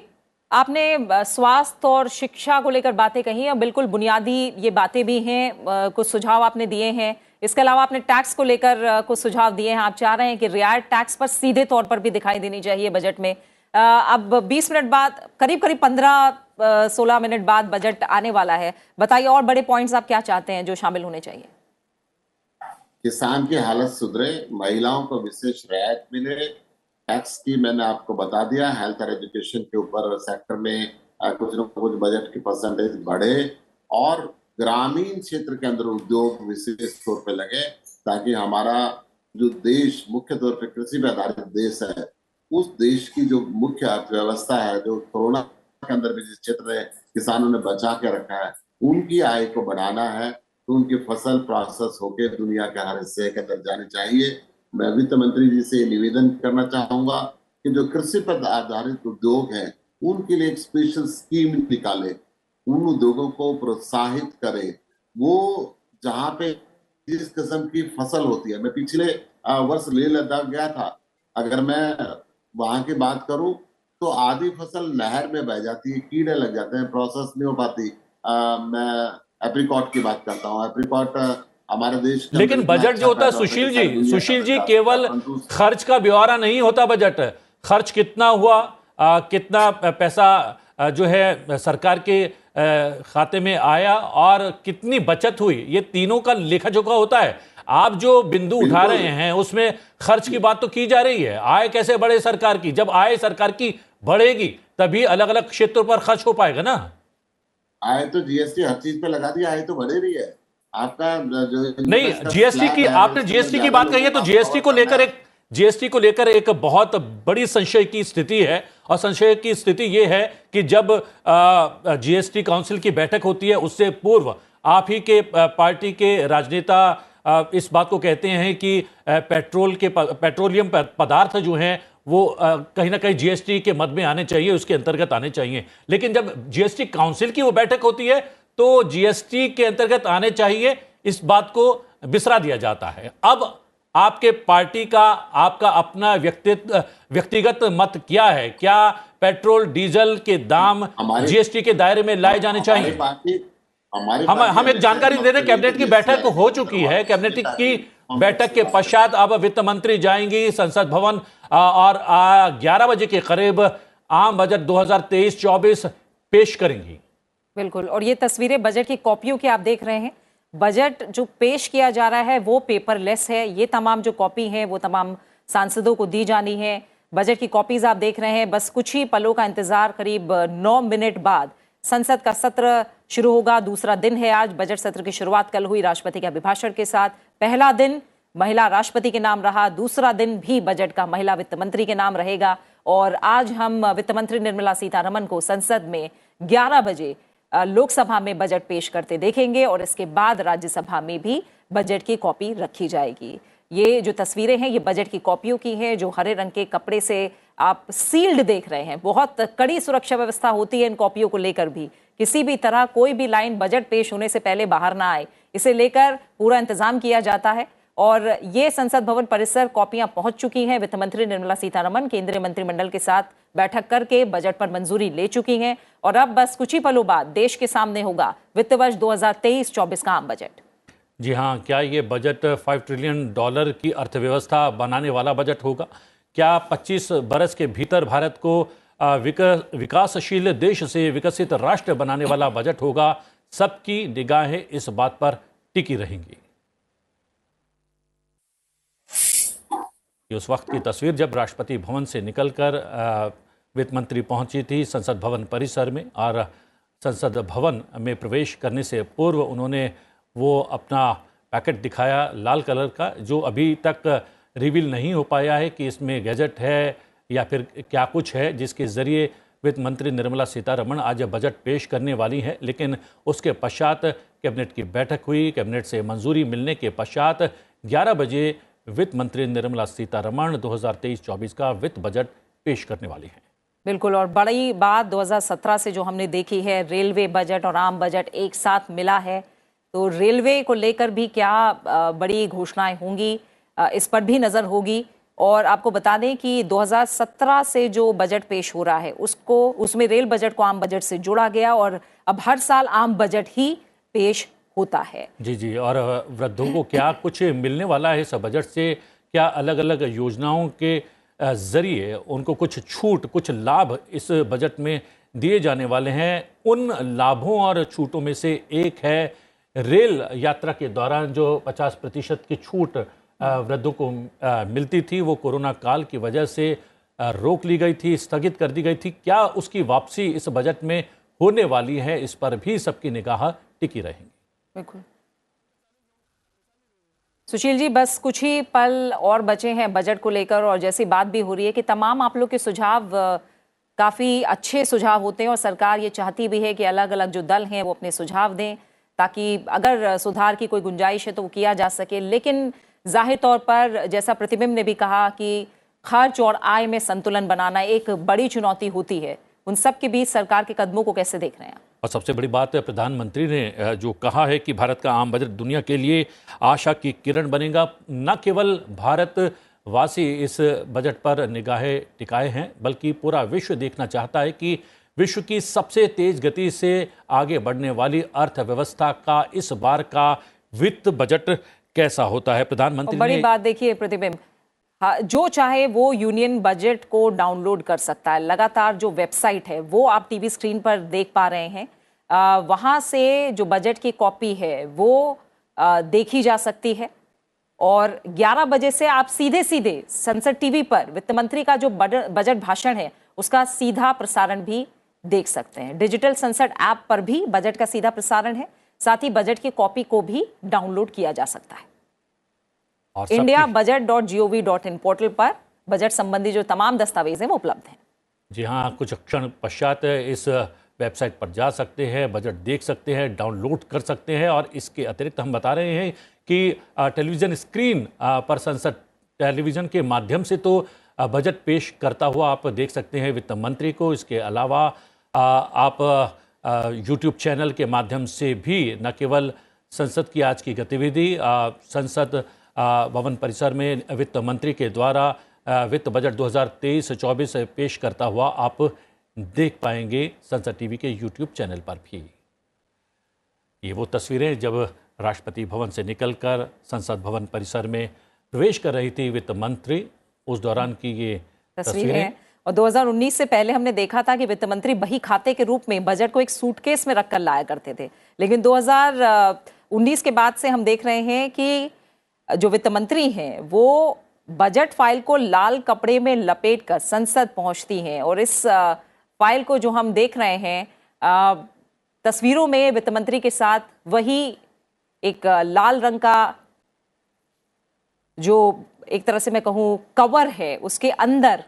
आपने स्वास्थ्य और शिक्षा को लेकर बातें कही और बिल्कुल बुनियादी ये बातें भी हैं, कुछ सुझाव आपने दिए हैं। इसके अलावा आपने टैक्स को लेकर कुछ सुझाव दिए हैं। आप चाह रहे हैं कि रियायत टैक्स पर सीधे तौर पर भी दिखाई देनी चाहिए बजट में। अब 20 मिनट बाद, करीब 15-16 मिनट बाद बजट आने वाला है। बताइए और बड़े पॉइंट्स आप क्या चाहते हैं जो शामिल होने चाहिए। किसान की हालत सुधरे, महिलाओं को विशेष रियायत मिले, टैक्स की मैंने आपको बता दिया, हेल्थ और एजुकेशन के ऊपर सेक्टर में कुछ न कुछ बजट की परसेंटेज बढ़े और ग्रामीण क्षेत्र के अंदर उद्योग विशेष तौर पे लगे ताकि हमारा जो देश मुख्य तौर पे कृषि पे आधारित देश है, उस देश की जो मुख्य अर्थव्यवस्था है, जो कोरोना के अंदर भी जिस क्षेत्र में किसानों ने बचा के रखा है, उनकी आय को बढ़ाना है तो उनकी फसल प्रोसेस होकर दुनिया के हर हिस्से के अंदर जानी चाहिए। मैं वित्त मंत्री जी से निवेदन करना चाहूंगा कि जो कृषि पर आधारित उद्योग हैं उनके लिए एक स्पेशल स्कीम निकाले, उन उद्योगों को प्रोत्साहित करें। वो जहाँ पे जिस किस्म की फसल होती है, मैं पिछले वर्ष लेह लद्दाख गया था, अगर मैं वहां की बात करूं तो आधी फसल नहर में बह जाती है, कीड़े लग जाते हैं, प्रोसेस नहीं हो पाती। मैं एप्रिकॉट की बात करता हूँ। एप्रिकॉट हमारे देश, लेकिन बजट जो होता है सुशील जी केवल खर्च का ब्यौरा नहीं होता। बजट खर्च कितना हुआ, कितना पैसा जो है सरकार के खाते में आया और कितनी बचत हुई, ये तीनों का लेखा जोखा होता है। आप जो बिंदु उठा रहे हैं उसमें खर्च की बात तो की जा रही है, आय कैसे बढ़े सरकार की। जब आय सरकार की बढ़ेगी तभी अलग अलग क्षेत्रों पर खर्च हो पाएगा ना। आय तो जीएसटी हर चीज पे लगा दिया, आय तो बढ़े रही है। आपका जो नहीं, जीएसटी की आपने जीएसटी की बात कही है तो जीएसटी को लेकर एक बहुत बड़ी संशय की स्थिति है। और संशय की स्थिति यह है कि जब जीएसटी काउंसिल की बैठक होती है उससे पूर्व आप ही के पार्टी के राजनेता इस बात को कहते हैं कि पेट्रोलियम पदार्थ जो हैं वो कहीं ना कहीं जीएसटी के मद में आने चाहिए, उसके अंतर्गत आने चाहिए। लेकिन जब जीएसटी काउंसिल की वो बैठक होती है तो जीएसटी के अंतर्गत आने चाहिए, इस बात को बिसरा दिया जाता है। अब आपके पार्टी का, आपका अपना व्यक्तिगत मत क्या है? क्या पेट्रोल डीजल के दाम जीएसटी के दायरे में लाए जाने चाहिए? हम एक जानकारी दे दें, कैबिनेट की बैठक हो चुकी है। कैबिनेट की बैठक के पश्चात अब वित्त मंत्री जाएंगी संसद भवन और 11 बजे के करीब आम बजट 2023-24 पेश करेंगी। बिल्कुल, और ये तस्वीरें बजट की कॉपियों की आप देख रहे हैं। बजट जो पेश किया जा रहा है वो पेपरलेस है। ये तमाम जो कॉपी है वो तमाम सांसदों को दी जानी है। बजट की कॉपीज आप देख रहे हैं। बस कुछ ही पलों का इंतजार, करीब 9 मिनट बाद संसद का सत्र शुरू होगा। दूसरा दिन है आज। बजट सत्र की शुरुआत कल हुई राष्ट्रपति के अभिभाषण के साथ। पहला दिन महिला राष्ट्रपति के नाम रहा, दूसरा दिन भी बजट का महिला वित्त मंत्री के नाम रहेगा। और आज हम वित्त मंत्री निर्मला सीतारमण को संसद में 11 बजे लोकसभा में बजट पेश करते देखेंगे और इसके बाद राज्यसभा में भी बजट की कॉपी रखी जाएगी। ये जो तस्वीरें हैं ये बजट की कॉपियों की हैं, जो हरे रंग के कपड़े से आप सील्ड देख रहे हैं। बहुत कड़ी सुरक्षा व्यवस्था होती है इन कॉपियों को लेकर भी, किसी भी तरह कोई भी लाइन बजट पेश होने से पहले बाहर ना आए, इसे लेकर पूरा इंतजाम किया जाता है। और ये संसद भवन परिसर कॉपियां पहुंच चुकी हैं। वित्त मंत्री निर्मला सीतारमण केंद्रीय मंत्रिमंडल के साथ बैठक करके बजट पर मंजूरी ले चुकी हैं और अब बस कुछ ही पलों बाद देश के सामने होगा वित्त वर्ष 2023-24 का आम बजट। जी हाँ, क्या ये बजट $5 ट्रिलियन की अर्थव्यवस्था बनाने वाला बजट होगा? क्या 25 बरस के भीतर भारत को विकासशील देश से विकसित राष्ट्र बनाने वाला बजट होगा? सबकी निगाहें इस बात पर टिकी रहेंगी। ये उस वक्त की तस्वीर जब राष्ट्रपति भवन से निकलकर वित्त मंत्री पहुंची थी संसद भवन परिसर में, और संसद भवन में प्रवेश करने से पूर्व उन्होंने वो अपना पैकेट दिखाया लाल कलर का, जो अभी तक रिवील नहीं हो पाया है कि इसमें गैजेट है या फिर क्या कुछ है, जिसके ज़रिए वित्त मंत्री निर्मला सीतारमण आज बजट पेश करने वाली हैं। लेकिन उसके पश्चात कैबिनेट की बैठक हुई, कैबिनेट से मंजूरी मिलने के पश्चात 11 बजे वित्त मंत्री निर्मला सीतारमण 2023-24 का वित्त बजट पेश करने वाली हैं। बिल्कुल, और बड़ी बात 2017 से जो हमने देखी है, रेलवे बजट और आम बजट एक साथ मिला है, तो रेलवे को लेकर भी क्या बड़ी घोषणाएं होंगी, इस पर भी नज़र होगी। और आपको बता दें कि 2017 से जो बजट पेश हो रहा है उसमें रेल बजट को आम बजट से जोड़ा गया और अब हर साल आम बजट ही पेश होता है। जी, और वृद्धों को क्या कुछ मिलने वाला है इस बजट से? क्या अलग अलग योजनाओं के ज़रिए उनको कुछ छूट, कुछ लाभ इस बजट में दिए जाने वाले हैं? उन लाभों और छूटों में से एक है रेल यात्रा के दौरान जो 50% की छूट वृद्धों को मिलती थी, वो कोरोना काल की वजह से रोक ली गई थी, स्थगित कर दी गई थी। क्या उसकी वापसी इस बजट में होने वाली है? इस पर भी सबकी निगाह टिकी रहेंगी। बिल्कुल सुशील जी, बस कुछ ही पल और बचे हैं बजट को लेकर, और जैसी बात भी हो रही है कि तमाम आप लोग के सुझाव काफ़ी अच्छे सुझाव होते हैं और सरकार ये चाहती भी है कि अलग अलग जो दल हैं वो अपने सुझाव दें ताकि अगर सुधार की कोई गुंजाइश है तो वो किया जा सके। लेकिन जाहिर तौर पर जैसा प्रतिबिंब ने भी कहा कि खर्च और आय में संतुलन बनाना एक बड़ी चुनौती होती है, उन सब के बीच सरकार के कदमों को कैसे देख रहे हैं? और सबसे बड़ी बात है, प्रधानमंत्री ने जो कहा है कि भारत का आम बजट दुनिया के लिए आशा की किरण बनेगा। न केवल भारतवासी इस बजट पर निगाहें टिकाए हैं, बल्कि पूरा विश्व देखना चाहता है कि विश्व की सबसे तेज गति से आगे बढ़ने वाली अर्थव्यवस्था का इस बार का वित्त बजट कैसा होता है। प्रधानमंत्री बड़ी बात देखिए प्रतिबिंब, जो चाहे वो यूनियन बजट को डाउनलोड कर सकता है। लगातार जो वेबसाइट है वो आप टीवी स्क्रीन पर देख पा रहे हैं, वहाँ से जो बजट की कॉपी है वो देखी जा सकती है। और 11 बजे से आप सीधे सीधे संसद टीवी पर वित्त मंत्री का जो बजट भाषण है उसका सीधा प्रसारण भी देख सकते हैं। डिजिटल संसद ऐप पर भी बजट का सीधा प्रसारण है, साथ ही बजट की कॉपी को भी डाउनलोड किया जा सकता है। indiabudget.gov.in पोर्टल पर बजट संबंधी जो तमाम दस्तावेज हैं वो उपलब्ध हैं। जी हाँ, कुछ क्षण पश्चात इस वेबसाइट पर जा सकते हैं, बजट देख सकते हैं, डाउनलोड कर सकते हैं। और इसके अतिरिक्त हम बता रहे हैं कि टेलीविज़न स्क्रीन पर संसद टेलीविज़न के माध्यम से तो बजट पेश करता हुआ आप देख सकते हैं वित्त मंत्री को। इसके अलावा आप यूट्यूब चैनल के माध्यम से भी न केवल संसद की आज की गतिविधि, संसद भवन परिसर में वित्त मंत्री के द्वारा वित्त बजट 2023-24 पेश करता हुआ आप देख पाएंगे संसद टीवी के यूट्यूब चैनल पर भी। ये वो तस्वीरें जब राष्ट्रपति भवन से निकलकर संसद भवन परिसर में प्रवेश कर रही थी वित्त मंत्री, उस दौरान की ये तस्वीरें। और 2019 से पहले हमने देखा था कि वित्त मंत्री बही खाते के रूप में बजट को एक सूटकेस में रखकर लाया करते थे, लेकिन 2019 के बाद से हम देख रहे हैं कि जो वित्त मंत्री हैं वो बजट फाइल को लाल कपड़े में लपेटकर संसद पहुंचती हैं। और इस फाइल को जो हम देख रहे हैं तस्वीरों में वित्त मंत्री के साथ वही एक लाल रंग का जो एक तरह से मैं कहूं कवर है, उसके अंदर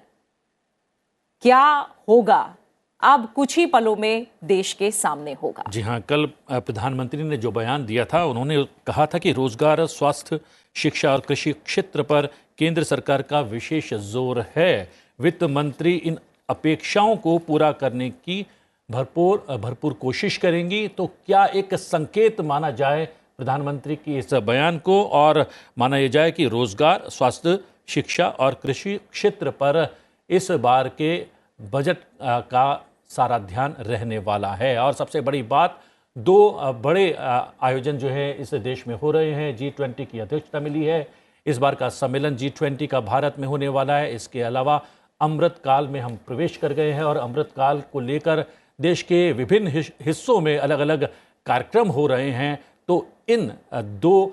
क्या होगा अब कुछ ही पलों में देश के सामने होगा। जी हाँ, कल प्रधानमंत्री ने जो बयान दिया था, उन्होंने कहा था कि रोजगार, स्वास्थ्य, शिक्षा और कृषि क्षेत्र पर केंद्र सरकार का विशेष जोर है। वित्त मंत्री इन अपेक्षाओं को पूरा करने की भरपूर कोशिश करेंगी। तो क्या एक संकेत माना जाए प्रधानमंत्री की इस बयान को, और माना यह जाए कि रोजगार, स्वास्थ्य, शिक्षा और कृषि क्षेत्र पर इस बार के बजट का सारा ध्यान रहने वाला है। और सबसे बड़ी बात, 2 बड़े आयोजन जो है इस देश में हो रहे हैं। G20 की अध्यक्षता मिली है। इस बार का सम्मेलन G20 का भारत में होने वाला है। इसके अलावा अमृत काल में हम प्रवेश कर गए हैं और अमृत काल को लेकर देश के विभिन्न हिस्सों में अलग अलग कार्यक्रम हो रहे हैं। तो इन 2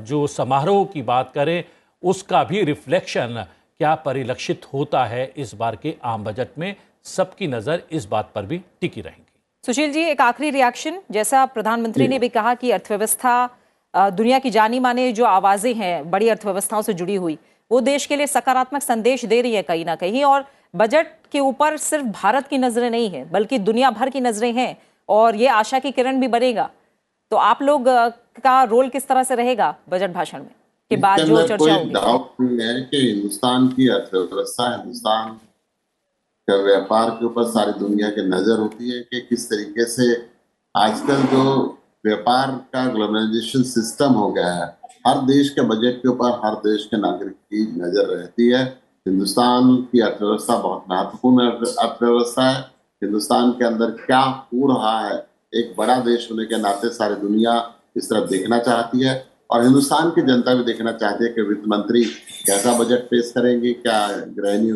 जो समारोह की बात करें, उसका भी रिफ्लेक्शन क्या परिलक्षित होता है इस बार के आम बजट में, सबकी नज़र इस बात पर भी टिकी रहेंगी। सुशील जी, एक आखिरी रिएक्शन। जैसा प्रधानमंत्री ने भी कहा कि अर्थव्यवस्था, दुनिया की जानी माने जो आवाज़ें हैं बड़ी अर्थव्यवस्थाओं से जुड़ी हुई, वो देश के लिए सकारात्मक संदेश दे रही है कहीं ना कहीं। और बजट के ऊपर सिर्फ भारत की नज़रें नहीं हैं, बल्कि दुनिया भर की नज़रें हैं, और ये आशा की किरण भी बनेगा। तो आप लोग का रोल किस तरह से रहेगा बजट भाषण में के बाद जो चर्चा होगी? डाउट नहीं है कि हिंदुस्तान की अर्थव्यवस्था, हिंदुस्तान के व्यापार के ऊपर सारी दुनिया की नजर होती है कि किस तरीके से आजकल जो व्यापार का ग्लोबलाइजेशन सिस्टम हो गया है, हर देश के बजट के ऊपर हर देश के नागरिक की नजर रहती है। हिंदुस्तान की अर्थव्यवस्था बहुत महत्वपूर्ण अर्थव्यवस्था है। हिंदुस्तान के अंदर क्या हो रहा है, एक बड़ा देश होने के नाते सारी दुनिया इस तरफ देखना चाहती है, और हिंदुस्तान की जनता भी देखना चाहती है कि वित्त मंत्री कैसा बजट पेश करेंगी, क्या गृहिणी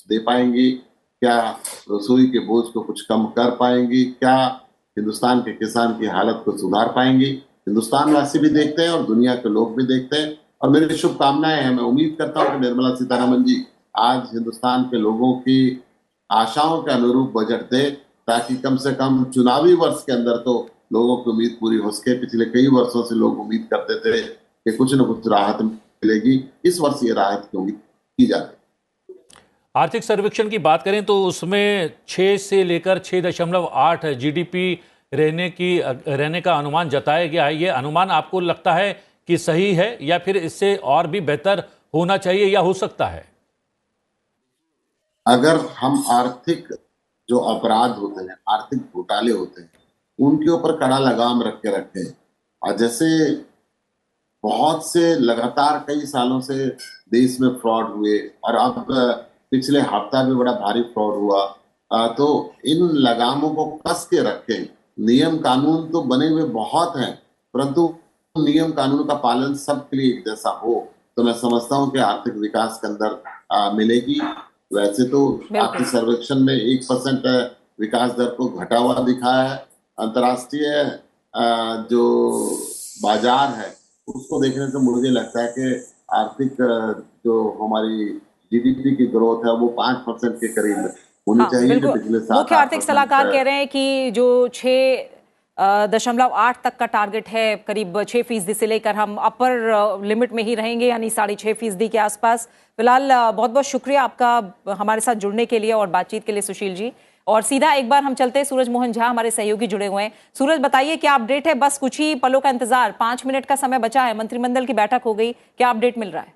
दे पाएंगी, क्या रसोई के बोझ को कुछ कम कर पाएंगी, क्या हिंदुस्तान के किसान की हालत को सुधार पाएंगी। हिंदुस्तान वासी भी देखते हैं और दुनिया के लोग भी देखते हैं, और मेरी शुभकामनाएं हैं। मैं उम्मीद करता हूं कि निर्मला सीतारमण जी आज हिंदुस्तान के लोगों की आशाओं के अनुरूप बजट दे, ताकि कम से कम चुनावी वर्ष के अंदर तो लोगों की उम्मीद पूरी हो सके। पिछले कई वर्षों से लोग उम्मीद करते थे कि कुछ न कुछ राहत मिलेगी, इस वर्ष ये राहत की उम्मीद की जाती है। आर्थिक सर्वेक्षण की बात करें तो उसमें 6 से लेकर 6.8 जीडीपी रहने का अनुमान जताया गया है। ये अनुमान आपको लगता है कि सही है, या फिर इससे और भी बेहतर होना चाहिए या हो सकता है? अगर हम आर्थिक जो अपराध होते हैं, आर्थिक घोटाले होते हैं, उनके ऊपर कड़ा लगाम रख के रखें, और जैसे बहुत से लगातार कई सालों से देश में फ्रॉड हुए, और अब पिछले हफ्ता भी बड़ा भारी फ्रॉड हुआ, तो इन लगामों को कस के रखें। नियम कानून तो बने हुए बहुत हैं, परंतु नियम कानून का पालन सबके लिए एक जैसा हो, तो मैं समझता हूं कि आर्थिक विकास के अंदर मिलेगी। वैसे तो आर्थिक सर्वेक्षण में 1% विकास दर को घटा हुआ दिखा है। अंतर्राष्ट्रीय जो बाजार है उसको देखने से मुझे लगता है कि आर्थिक जो हमारी जीडीपी की ग्रोथ है वो 5% के करीब होनी चाहिए। जो पिछले 7 मुख्य आर्थिक सलाहकार कह रहे हैं कि जो 6.8 तक का टारगेट है, करीब 6% से लेकर हम अपर लिमिट में ही रहेंगे, यानी 6.5% के आसपास। फिलहाल बहुत बहुत शुक्रिया आपका हमारे साथ जुड़ने के लिए और बातचीत के लिए सुशील जी। और सीधा एक बार हम चलते हैं, सूरज मोहन झा हमारे सहयोगी जुड़े हुए हैं। सूरज, बताइए क्या अपडेट है? बस कुछ ही पलों का इंतजार, 5 मिनट का समय बचा है, मंत्रिमंडल की बैठक हो गई, क्या अपडेट मिल रहा है?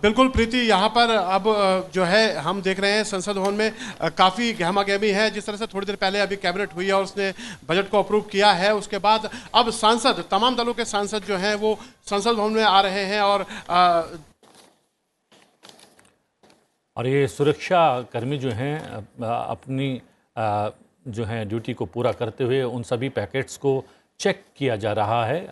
बिल्कुल प्रीति, यहाँ पर अब जो है हम देख रहे हैं संसद भवन में काफ़ी गहमागहमी है। जिस तरह से थोड़ी देर पहले अभी कैबिनेट हुई है और उसने बजट को अप्रूव किया है, उसके बाद अब सांसद, तमाम दलों के सांसद जो हैं वो संसद भवन में आ रहे हैं, और ये सुरक्षा कर्मी जो हैं अपनी जो है ड्यूटी को पूरा करते हुए उन सभी पैकेट्स को चेक किया जा रहा है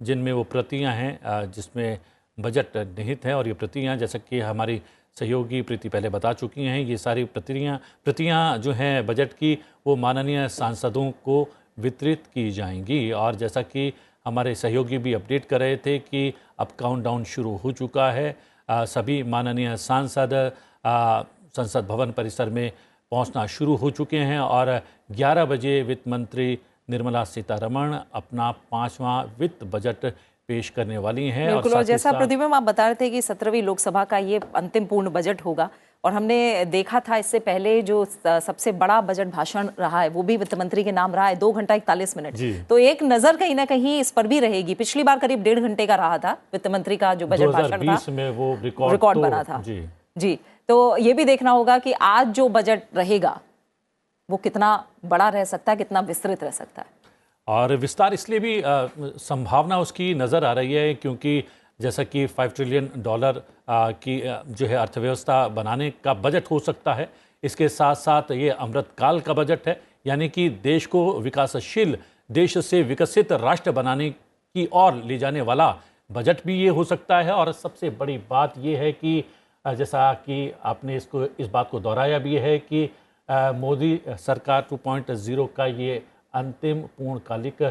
जिनमें वो प्रतियां हैं जिसमें बजट निहित है। और ये प्रतियां, जैसा कि हमारी सहयोगी प्रीति पहले बता चुकी हैं, ये सारी प्रतियां जो हैं बजट की वो माननीय सांसदों को वितरित की जाएंगी। और जैसा कि हमारे सहयोगी भी अपडेट कर रहे थे कि अब काउंटडाउन शुरू हो चुका है। सभी माननीय सांसद संसद भवन परिसर में पहुंचना शुरू हो चुके हैं और 11 बजे वित्त मंत्री निर्मला सीतारमण अपना 5वां वित्त बजट पेश करने वाली हैं। बिल्कुल, और जैसा प्रतिबिंब आप बता रहे थे कि 17वीं लोकसभा का ये अंतिम पूर्ण बजट होगा और हमने देखा था इससे पहले जो सबसे बड़ा बजट भाषण रहा है वो भी वित्त मंत्री के नाम रहा है, 2 घंटा 41 मिनट। तो एक नजर कहीं ना कहीं इस पर भी रहेगी। पिछली बार करीब 1.5 घंटे का रहा था वित्त मंत्री का जो बजट भाषण था, 2020 में वो रिकॉर्ड बना था। जी, तो ये भी देखना होगा कि आज जो बजट रहेगा वो कितना बड़ा रह सकता है, कितना विस्तृत रह सकता है। और विस्तार इसलिए भी संभावना उसकी नज़र आ रही है क्योंकि जैसा कि $5 ट्रिलियन की जो है अर्थव्यवस्था बनाने का बजट हो सकता है, इसके साथ साथ ये अमृतकाल का बजट है, यानी कि देश को विकासशील देश से विकसित राष्ट्र बनाने की ओर ले जाने वाला बजट भी ये हो सकता है। और सबसे बड़ी बात ये है कि जैसा कि आपने इस बात को दोहराया भी है कि मोदी सरकार 2.0 का ये अंतिम पूर्णकालिक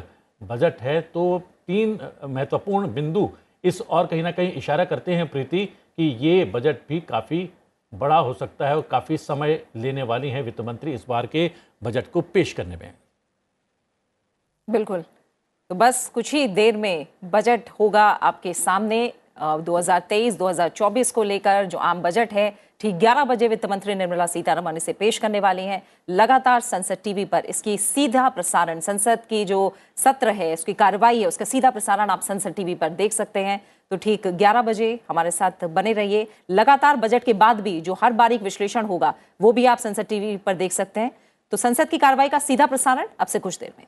बजट है। तो 3 महत्वपूर्ण बिंदु इस और कहीं ना कहीं इशारा करते हैं प्रीति कि ये बजट भी काफ़ी बड़ा हो सकता है और काफ़ी समय लेने वाली हैं वित्त मंत्री इस बार के बजट को पेश करने में। बिल्कुल, तो बस कुछ ही देर में बजट होगा आपके सामने। 2023-2024 को लेकर जो आम बजट है ठीक 11 बजे वित्त मंत्री निर्मला सीतारमण इसे पेश करने वाली हैं। लगातार संसद टीवी पर इसकी सीधा प्रसारण, संसद की जो सत्र है उसकी कार्रवाई है उसका सीधा प्रसारण आप संसद टीवी पर देख सकते हैं। तो ठीक 11 बजे हमारे साथ बने रहिए। लगातार बजट के बाद भी जो हर बारीक विश्लेषण होगा वो भी आप संसद टीवी पर देख सकते हैं। तो संसद की कार्रवाई का सीधा प्रसारण अब से कुछ देर में।